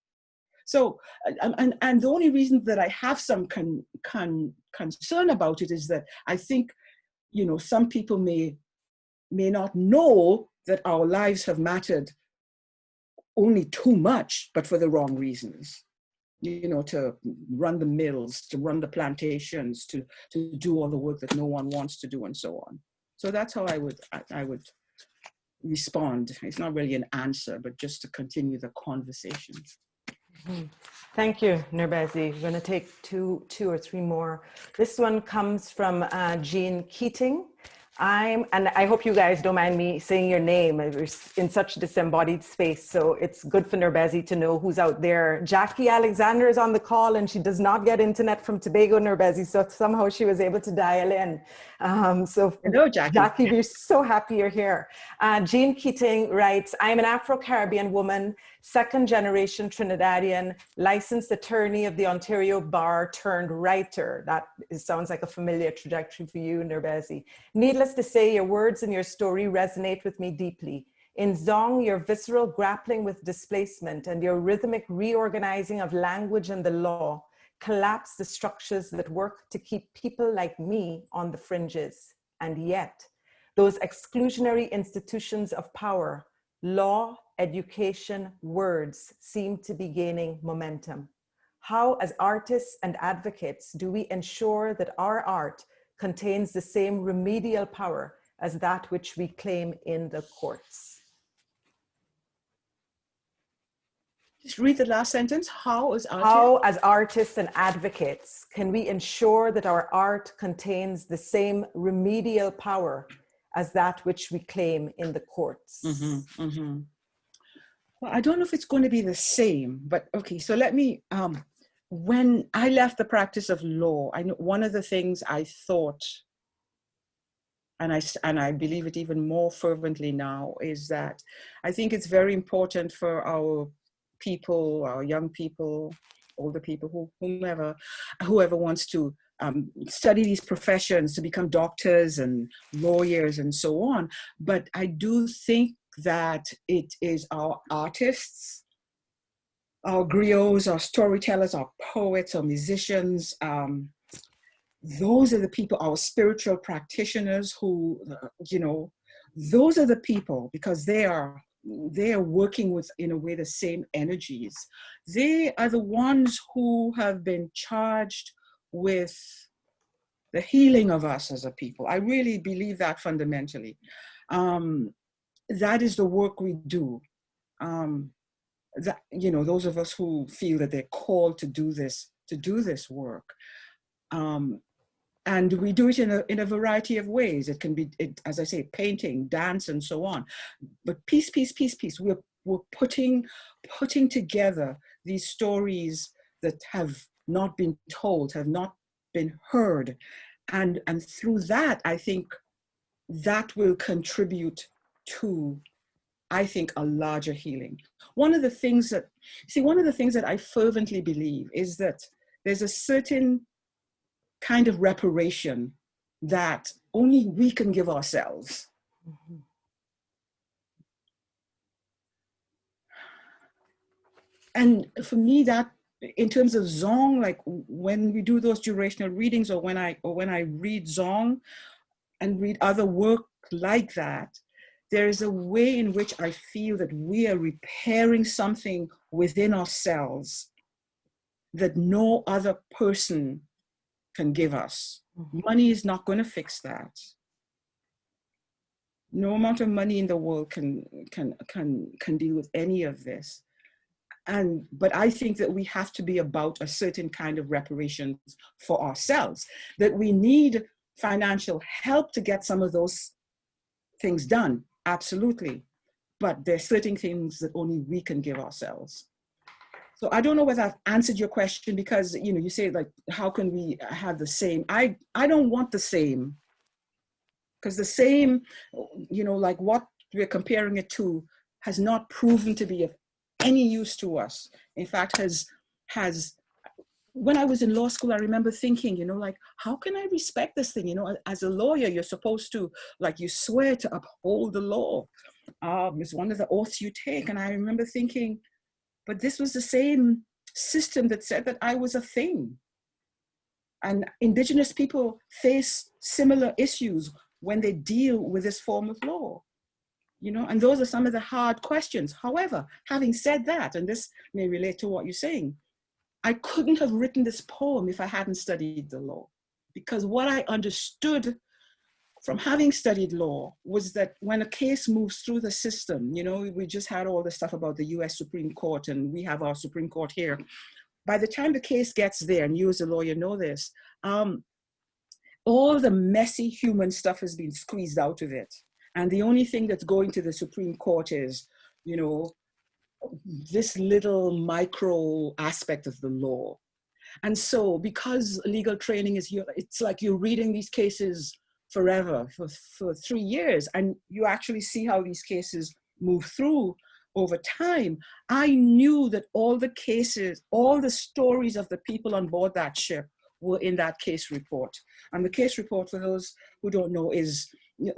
So, and the only reason that I have some concern about it is that I think, some people may not know that our lives have mattered only too much, but for the wrong reasons. To run the mills, to run the plantations, to do all the work that no one wants to do, and so on. So that's how I would respond. It's not really an answer, but just to continue the conversation. Thank you, NOURBESE. We're going to take two or three more. This one comes from Jean Keating. And I hope you guys don't mind me saying your name. We're in such disembodied space, so it's good for NOURBESE to know who's out there. Jackie Alexander is on the call, and she does not get internet from Tobago, NOURBESE, so somehow she was able to dial in. Hello, Jackie. Jackie, we're so happy you're here. Jean Keating writes, I'm an Afro-Caribbean woman, second-generation Trinidadian, licensed attorney of the Ontario Bar turned writer. That sounds like a familiar trajectory for you, NOURBESE. Needless to say, your words and your story resonate with me deeply. In Zong, your visceral grappling with displacement and your rhythmic reorganizing of language and the law collapse the structures that work to keep people like me on the fringes. And yet, those exclusionary institutions of power, law, education, words, seem to be gaining momentum. How, as artists and advocates, do we ensure that our art contains the same remedial power as that which we claim in the courts? Just read the last sentence. How, as artists and advocates, can we ensure that our art contains the same remedial power as that which we claim in the courts? Mm-hmm, mm-hmm. Well, I don't know if it's going to be the same, but okay, so let me, when I left the practice of law, I know one of the things I thought, and I believe it even more fervently now, is that I think it's very important for our people, our young people, older people, whoever wants to study these professions, to become doctors and lawyers and so on. But I do think that it is our artists, our griots, our storytellers, our poets, our musicians, those are the people, our spiritual practitioners who, those are the people, because they are working with, in a way, the same energies. They are the ones who have been charged with the healing of us as a people. I really believe that fundamentally. That is the work we do. Those of us who feel that they're called to do this work. And we do it in a variety of ways. It can be, as I say, painting, dance, and so on. But piece. We're putting together these stories that have not been told, have not been heard. And through that, I think that will contribute to, I think, a larger healing. One of the things that I fervently believe is that there's a certain kind of reparation that only we can give ourselves. Mm-hmm. And for me, that, in terms of Zong, like when we do those durational readings, or when I read Zong and read other work like that, there is a way in which I feel that we are repairing something within ourselves that no other person can give us. Mm-hmm. Money is not going to fix that. No amount of money in the world can deal with any of this. But I think that we have to be about a certain kind of reparations for ourselves, that we need financial help to get some of those things done, absolutely. But there's certain things that only we can give ourselves. So I don't know whether I've answered your question, because, you know, you say like, how can we have the same? I don't want the same, because the same, you know, like what we're comparing it to has not proven to be of any use to us. In fact, when I was in law school, I remember thinking, you know, like, how can I respect this thing? You know, as a lawyer, you're supposed to, like, you swear to uphold the law. It's one of the oaths you take. And I remember thinking, but this was the same system that said that I was a thing. And Indigenous people face similar issues when they deal with this form of law. You know, and those are some of the hard questions. However, having said that, and this may relate to what you're saying, I couldn't have written this poem if I hadn't studied the law. Because what I understood from having studied law was that when a case moves through the system, you know, we just had all the stuff about the US Supreme Court, and we have our Supreme Court here. By the time the case gets there, and you as a lawyer know this, all the messy human stuff has been squeezed out of it. And the only thing that's going to the Supreme Court is, you know, this little micro aspect of the law. And so because legal training is, it's like you're reading these cases forever, for 3 years, and you actually see how these cases move through over time. I knew that all the cases, all the stories of the people on board that ship were in that case report. And the case report, for those who don't know, is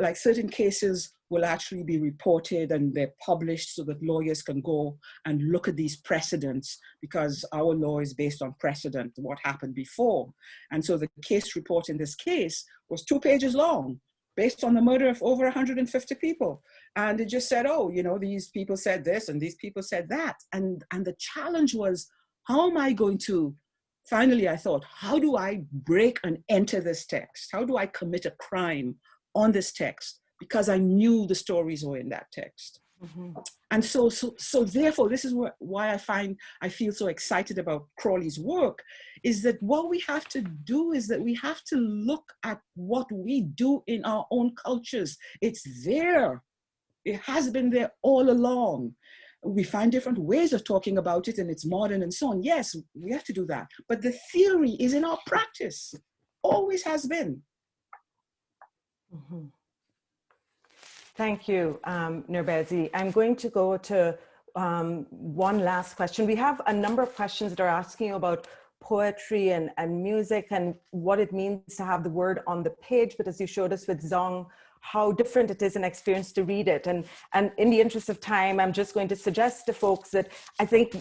like certain cases will actually be reported and they're published so that lawyers can go and look at these precedents, because our law is based on precedent, what happened before. And so the case report in this case was 2 pages long, based on the murder of over 150 people. And it just said, oh, you know, these people said this and these people said that. And the challenge was, how am I going to, finally I thought, how do I break and enter this text? How do I commit a crime on this text? Because I knew the stories were in that text. Mm-hmm. And so therefore, this is why I feel so excited about Crawley's work, is that what we have to do is that we have to look at what we do in our own cultures. It's there. It has been there all along. We find different ways of talking about it, and it's modern and so on. Yes, we have to do that. But the theory is in our practice. Always has been. Mm-hmm. Thank you, NOURBESE. I'm going to go to one last question. We have a number of questions that are asking about poetry and music and what it means to have the word on the page. But as you showed us with Zong, how different it is an experience to read it. And in the interest of time, I'm just going to suggest to folks that I think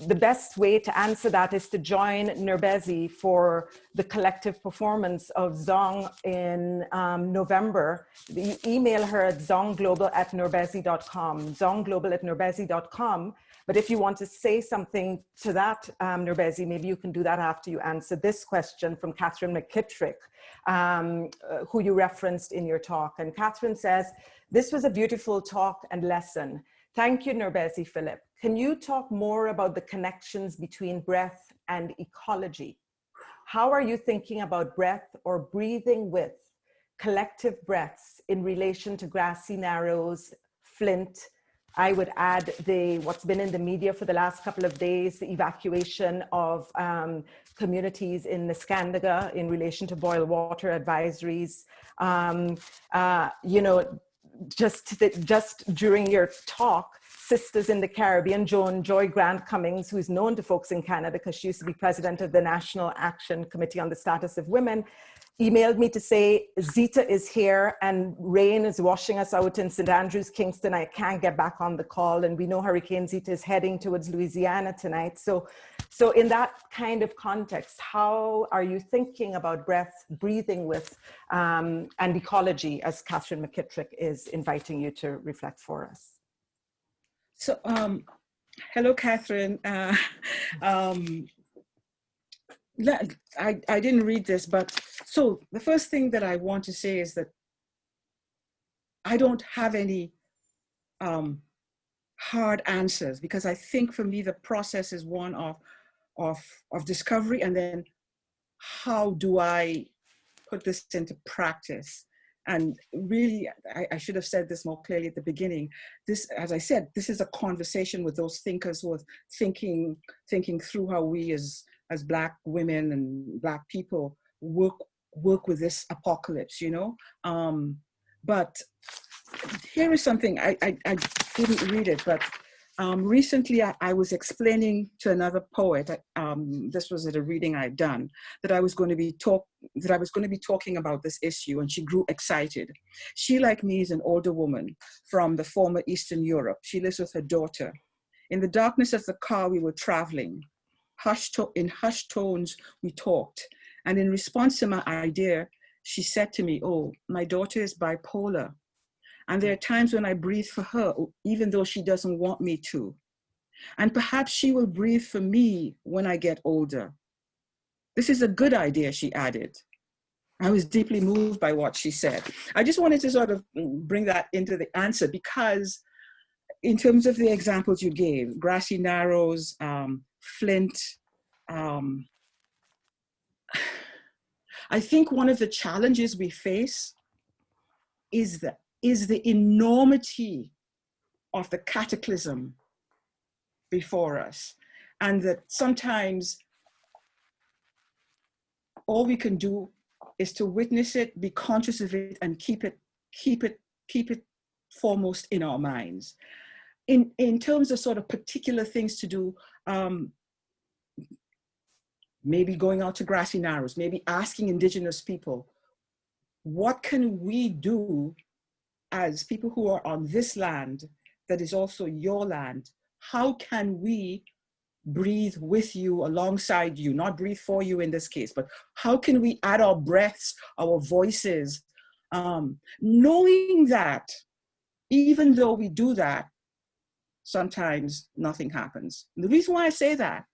the best way to answer that is to join NOURBESE for the collective performance of Zong in November. You email her at zongglobal@nourbese.com, zongglobal@nourbese.com. But if you want to say something to that, NOURBESE, maybe you can do that after you answer this question from Catherine McKittrick, who you referenced in your talk. And Catherine says, this was a beautiful talk and lesson. Thank you, NOURBESE Philip. Can you talk more about the connections between breath and ecology? How are you thinking about breath or breathing with collective breaths in relation to grassy narrows, Flint? I would add what's been in the media for the last couple of days, the evacuation of communities in Niskandaga in relation to boil water advisories. You know, just during your talk, Sisters in the Caribbean, Joy Grant Cummings, who's known to folks in Canada because she used to be president of the National Action Committee on the Status of Women, emailed me to say, Zita is here and rain is washing us out in St. Andrews, Kingston. I can't get back on the call. And we know Hurricane Zita is heading towards Louisiana tonight. So in that kind of context, how are you thinking about breath, breathing with, and ecology, as Catherine McKittrick is inviting you to reflect for us? So, hello, Catherine. I didn't read this, but so the first thing that I want to say is that I don't have any hard answers, because I think for me the process is one of discovery, and then how do I put this into practice? And really, I should have said this more clearly at the beginning. This, as I said, this is a conversation with those thinkers who are thinking through how we as Black women and Black people work with this apocalypse, you know? But here is something, I didn't read it, but recently I was explaining to another poet, this was at a reading I'd done, that I was going to be talking about this issue, and she grew excited. She, like me, is an older woman from the former Eastern Europe. She lives with her daughter. In the darkness of the car we were traveling, in hushed tones we talked, and in response to my idea, she said to me, "Oh, my daughter is bipolar. And there are times when I breathe for her, even though she doesn't want me to. And perhaps she will breathe for me when I get older. This is a good idea," she added. I was deeply moved by what she said. I just wanted to sort of bring that into the answer, because in terms of the examples you gave, Grassy Narrows, Flint, I think one of the challenges we face is the enormity of the cataclysm before us, and that sometimes all we can do is to witness it, be conscious of it, and keep it foremost in our minds. In terms of sort of particular things to do, maybe going out to Grassy Narrows, maybe asking Indigenous people, what can we do as people who are on this land that is also your land? How can we breathe with you, alongside you, not breathe for you in this case, but how can we add our breaths, our voices, knowing that even though we do that, sometimes nothing happens. And the reason why I say that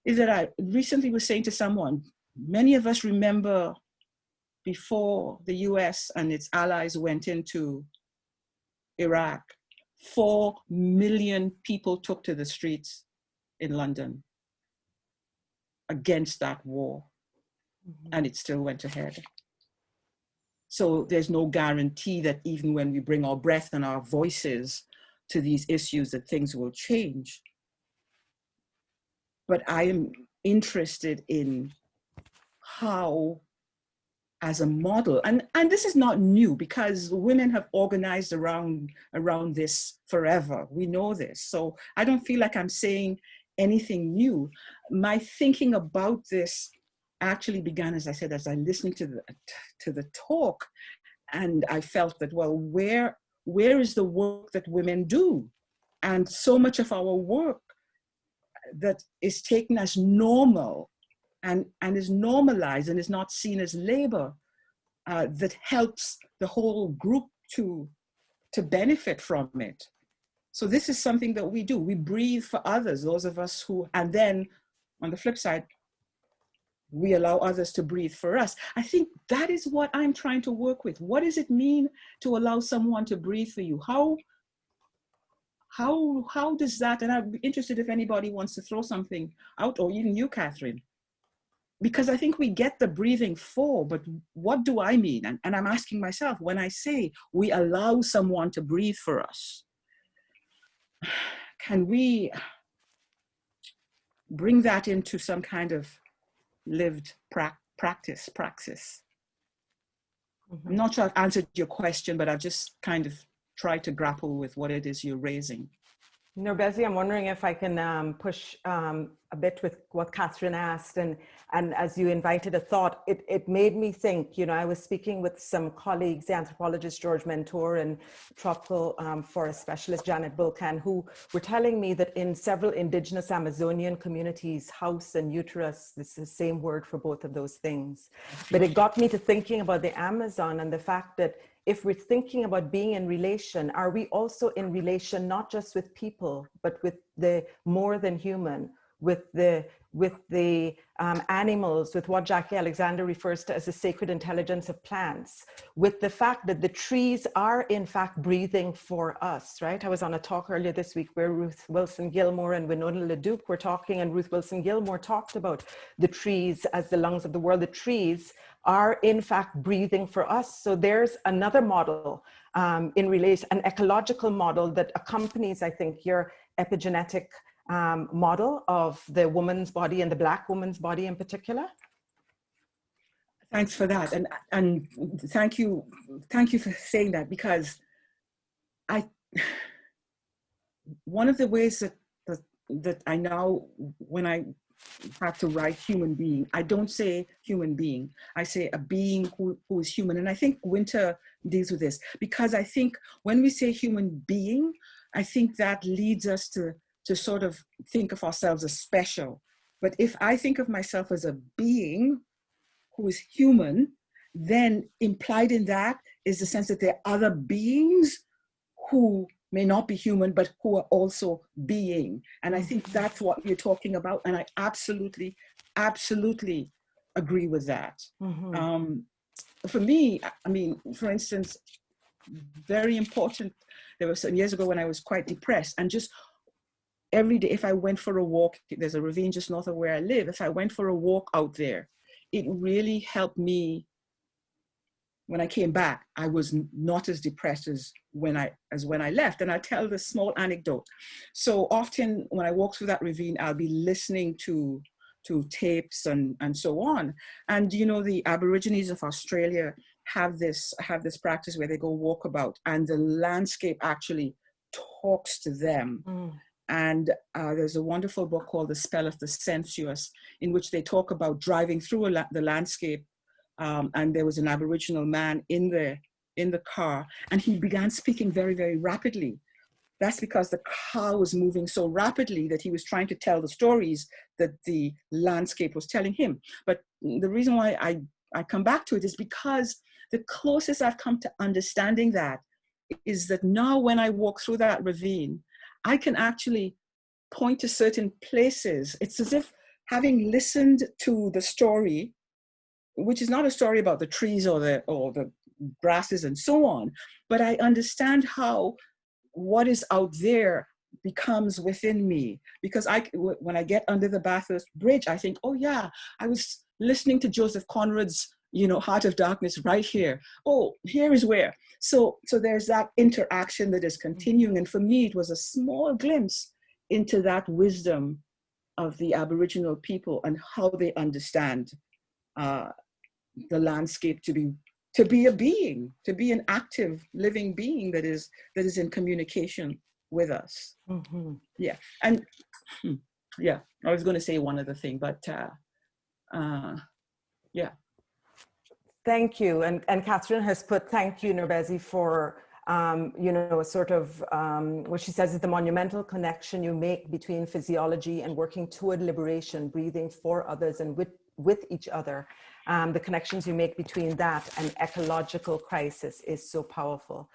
is that I recently was saying to someone, many of us remember before the US and its allies went into Iraq, 4 million people took to the streets in London against that war, and it still went ahead. So there's no guarantee that even when we bring our breath and our voices to these issues that things will change. But I am interested in how, as a model, and this is not new, because women have organized around this forever. We know this. So I don't feel like I'm saying anything new. My thinking about this actually began, as I said, as I listened to the talk, and I felt that, well, where is the work that women do? And so much of our work that is taken as normal and is normalized and is not seen as labor, that helps the whole group to benefit from it. So this is something that we do. We breathe for others, those of us who, and then on the flip side, we allow others to breathe for us. I think that is what I'm trying to work with. What does it mean to allow someone to breathe for you? How does that, and I'd be interested if anybody wants to throw something out, or even you, Catherine, because I think we get the breathing for, but what do I mean? And I'm asking myself, when I say we allow someone to breathe for us, can we bring that into some kind of lived praxis? I'm not sure I've answered your question, but I've just kind of tried to grapple with what it is you're raising. NOURBESE, I'm wondering if I can push a bit with what Catherine asked, and as you invited a thought, it made me think, you know, I was speaking with some colleagues, the anthropologist George Mentor and tropical forest specialist Janet Bulkan, who were telling me that in several indigenous Amazonian communities, house and uterus, this is the same word for both of those things. But it got me to thinking about the Amazon and the fact that if we're thinking about being in relation, are we also in relation not just with people, but with the more than human, with the animals, with what Jackie Alexander refers to as the sacred intelligence of plants, with the fact that the trees are in fact breathing for us, right? I was on a talk earlier this week where Ruth Wilson Gilmore and Winona LaDuke were talking, and Ruth Wilson Gilmore talked about the trees as the lungs of the world. The trees are in fact breathing for us. So there's another model in relation, an ecological model that accompanies, I think, your epigenetic model of the woman's body and the Black woman's body in particular. Thanks for that, and thank you for saying that, because one of the ways that I now, when I have to write human being, I don't say human being, I say a being who is human. And I think Winter deals with this, because I think when we say human being, I think that leads us to sort of think of ourselves as special. But if I think of myself as a being who is human, then implied in that is the sense that there are other beings who may not be human, but who are also being. And I think that's what you're talking about. And I absolutely, absolutely agree with that. Mm-hmm. For me, I mean, for instance, very important, there were some years ago when I was quite depressed, and just every day, if I went for a walk, there's a ravine just north of where I live, if I went for a walk out there, it really helped me. When I came back, I was not as depressed as when I left. And I'll tell this small anecdote. So often when I walk through that ravine, I'll be listening to tapes and so on. And you know, the Aborigines of Australia have this practice where they go walkabout, and the landscape actually talks to them. Mm. And there's a wonderful book called The Spell of the Sensuous, in which they talk about driving through the landscape. And there was an Aboriginal man in the car, and he began speaking very, very rapidly. That's because the car was moving so rapidly that he was trying to tell the stories that the landscape was telling him. But the reason why I come back to it is because the closest I've come to understanding that is that now when I walk through that ravine, I can actually point to certain places. It's as if, having listened to the story, which is not a story about the trees or the grasses and so on, but I understand how what is out there becomes within me. Because when I get under the Bathurst Bridge, I think, oh yeah, I was listening to Joseph Conrad's, you know, Heart of Darkness right here. Oh, here is where. So there's that interaction that is continuing. And for me, it was a small glimpse into that wisdom of the Aboriginal people and how they understand the landscape to be a being, to be an active living being that is in communication with us. Mm-hmm. Yeah. And yeah, I was going to say one other thing, but yeah. Thank you. And Catherine has put, thank you, NOURBESE, for you know, sort of what she says is the monumental connection you make between physiology and working toward liberation, breathing for others and with each other. The connections you make between that and ecological crisis is so powerful.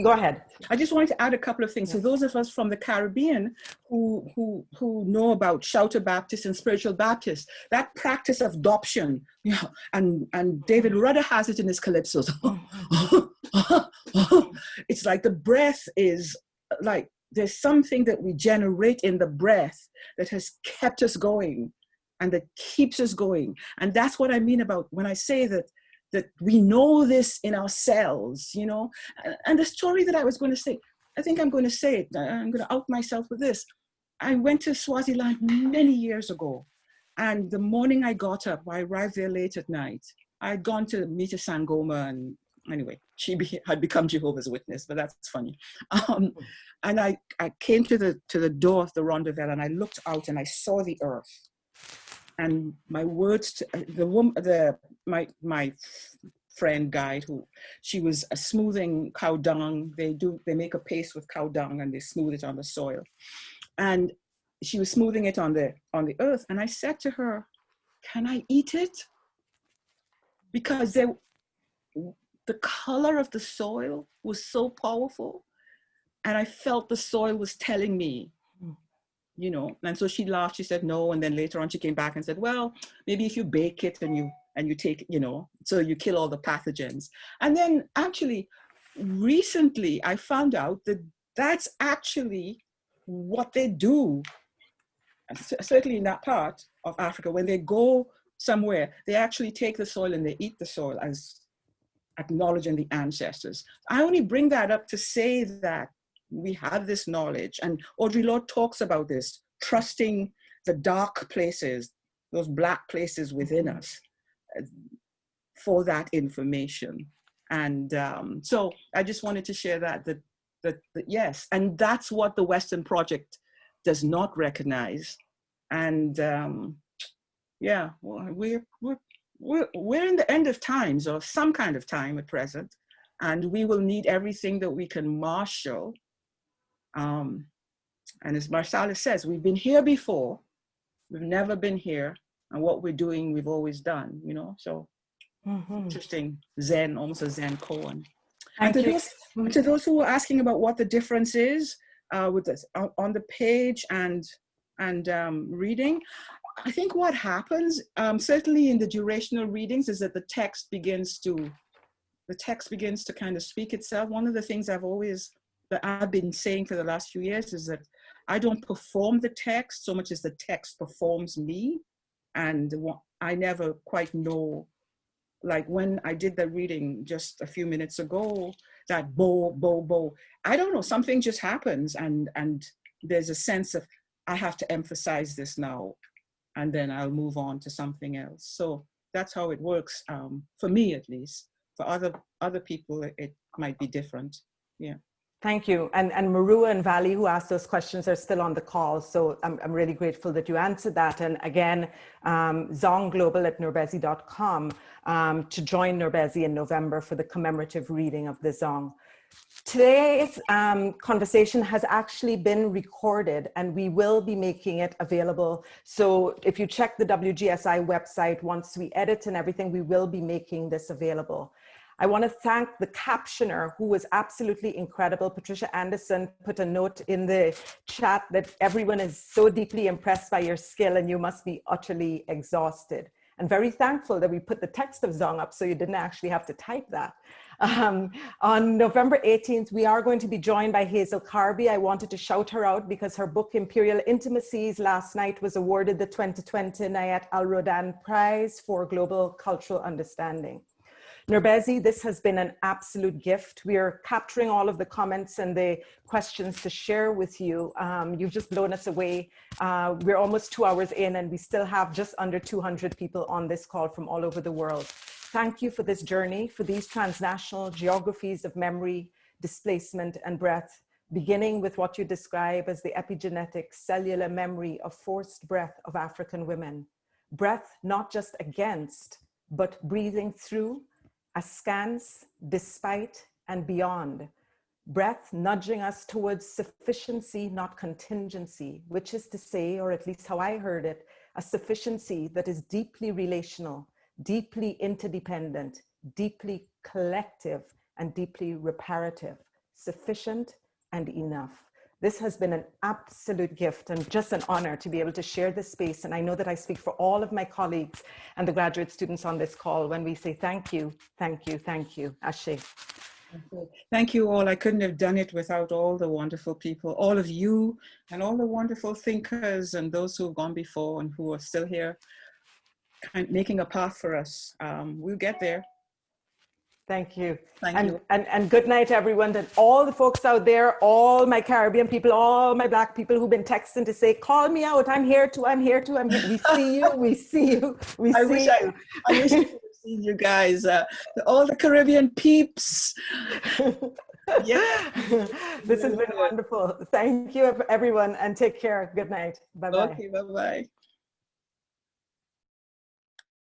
Go ahead. I just wanted to add a couple of things. Yeah. So those of us from the Caribbean who know about Shouter Baptist and Spiritual Baptist, that practice of adoption, you know, and David Rudder has it in his calypsos. It's like the breath is like, there's something that we generate in the breath that has kept us going and that keeps us going. And that's what I mean about when I say that we know this in ourselves, you know. And the story that I was going to say, I think I'm going to say it, I'm going to out myself with this. I went to Swaziland many years ago, and the morning I got up, I arrived there late at night. I'd gone to meet a Sangoma, and anyway, she had become Jehovah's Witness, but that's funny. And I came to the door of the Rondavel, and I looked out and I saw the earth. And my words to my friend guide, who she was smoothing cow dung. They make a paste with cow dung and they smooth it on the soil. And she was smoothing it on the earth. And I said to her, "Can I eat it?" Because the color of the soil was so powerful, and I felt the soil was telling me, you know. And so she laughed, she said no. And then later on she came back and said, well, maybe if you bake it and you take, you know, so you kill all the pathogens. And then actually recently I found out that that's actually what they do, certainly in that part of Africa. When they go somewhere, they actually take the soil and they eat the soil as acknowledging the ancestors. I only bring that up to say that we have this knowledge, and Audre Lorde talks about this, trusting the dark places, those black places within us for that information. And so I just wanted to share that yes, and that's what the Western Project does not recognize. And yeah, well, we're in the end of times, or some kind of time at present, and we will need everything that we can marshal. And as Marsalis says, we've been here before, we've never been here, and what we're doing, we've always done, you know. So interesting, Zen, almost a Zen koan. And to those who were asking about what the difference is with this on the page and reading, I think what happens, certainly in the durational readings, is that the text begins to kind of speak itself. One of the things that I've been saying for the last few years is that I don't perform the text so much as the text performs me. And I never quite know, like when I did the reading just a few minutes ago, that bo, I don't know, something just happens, and there's a sense of, I have to emphasize this now, and then I'll move on to something else. So that's how it works, for me at least. For other people, it might be different. Yeah. Thank you. And Marua and Valley, who asked those questions, are still on the call. So I'm really grateful that you answered that. And again, Zong Global at NOURBESE.com to join NOURBESE in November for the commemorative reading of the Zong. Today's conversation has actually been recorded, and we will be making it available. So if you check the WGSI website, once we edit and everything, we will be making this available. I want to thank the captioner, who was absolutely incredible. Patricia Anderson put a note in the chat that everyone is so deeply impressed by your skill and you must be utterly exhausted. And very thankful that we put the text of Zong up so you didn't actually have to type that. On November 18th, we are going to be joined by Hazel Carby. I wanted to shout her out because her book, Imperial Intimacies, last night was awarded the 2020 Nayat Al-Rodan Prize for Global Cultural Understanding. NOURBESE, this has been an absolute gift. We are capturing all of the comments and the questions to share with you. You've just blown us away. We're almost 2 hours in and we still have just under 200 people on this call from all over the world. Thank you for this journey, for these transnational geographies of memory, displacement, and breath, beginning with what you describe as the epigenetic cellular memory of forced breath of African women. Breath not just against, but breathing through, askance, despite, and beyond. Breath nudging us towards sufficiency, not contingency, which is to say, or at least how I heard it, a sufficiency that is deeply relational, deeply interdependent, deeply collective, and deeply reparative, sufficient and enough. This has been an absolute gift and just an honor to be able to share this space. And I know that I speak for all of my colleagues and the graduate students on this call when we say thank you, thank you, thank you. Ashe. Thank you all. I couldn't have done it without all the wonderful people, all of you, and all the wonderful thinkers and those who have gone before and who are still here, making a path for us. We'll get there. Thank you. Thank you. And good night, everyone. And all the folks out there, all my Caribbean people, all my Black people who've been texting to say, call me out. I'm here too. I'm here too. I'm here. We see you. We see you. We see you. I wish I could have seen you guys. All the Caribbean peeps. Yeah. This has been wonderful. Thank you, everyone. And take care. Good night. Bye-bye. Okay, bye-bye.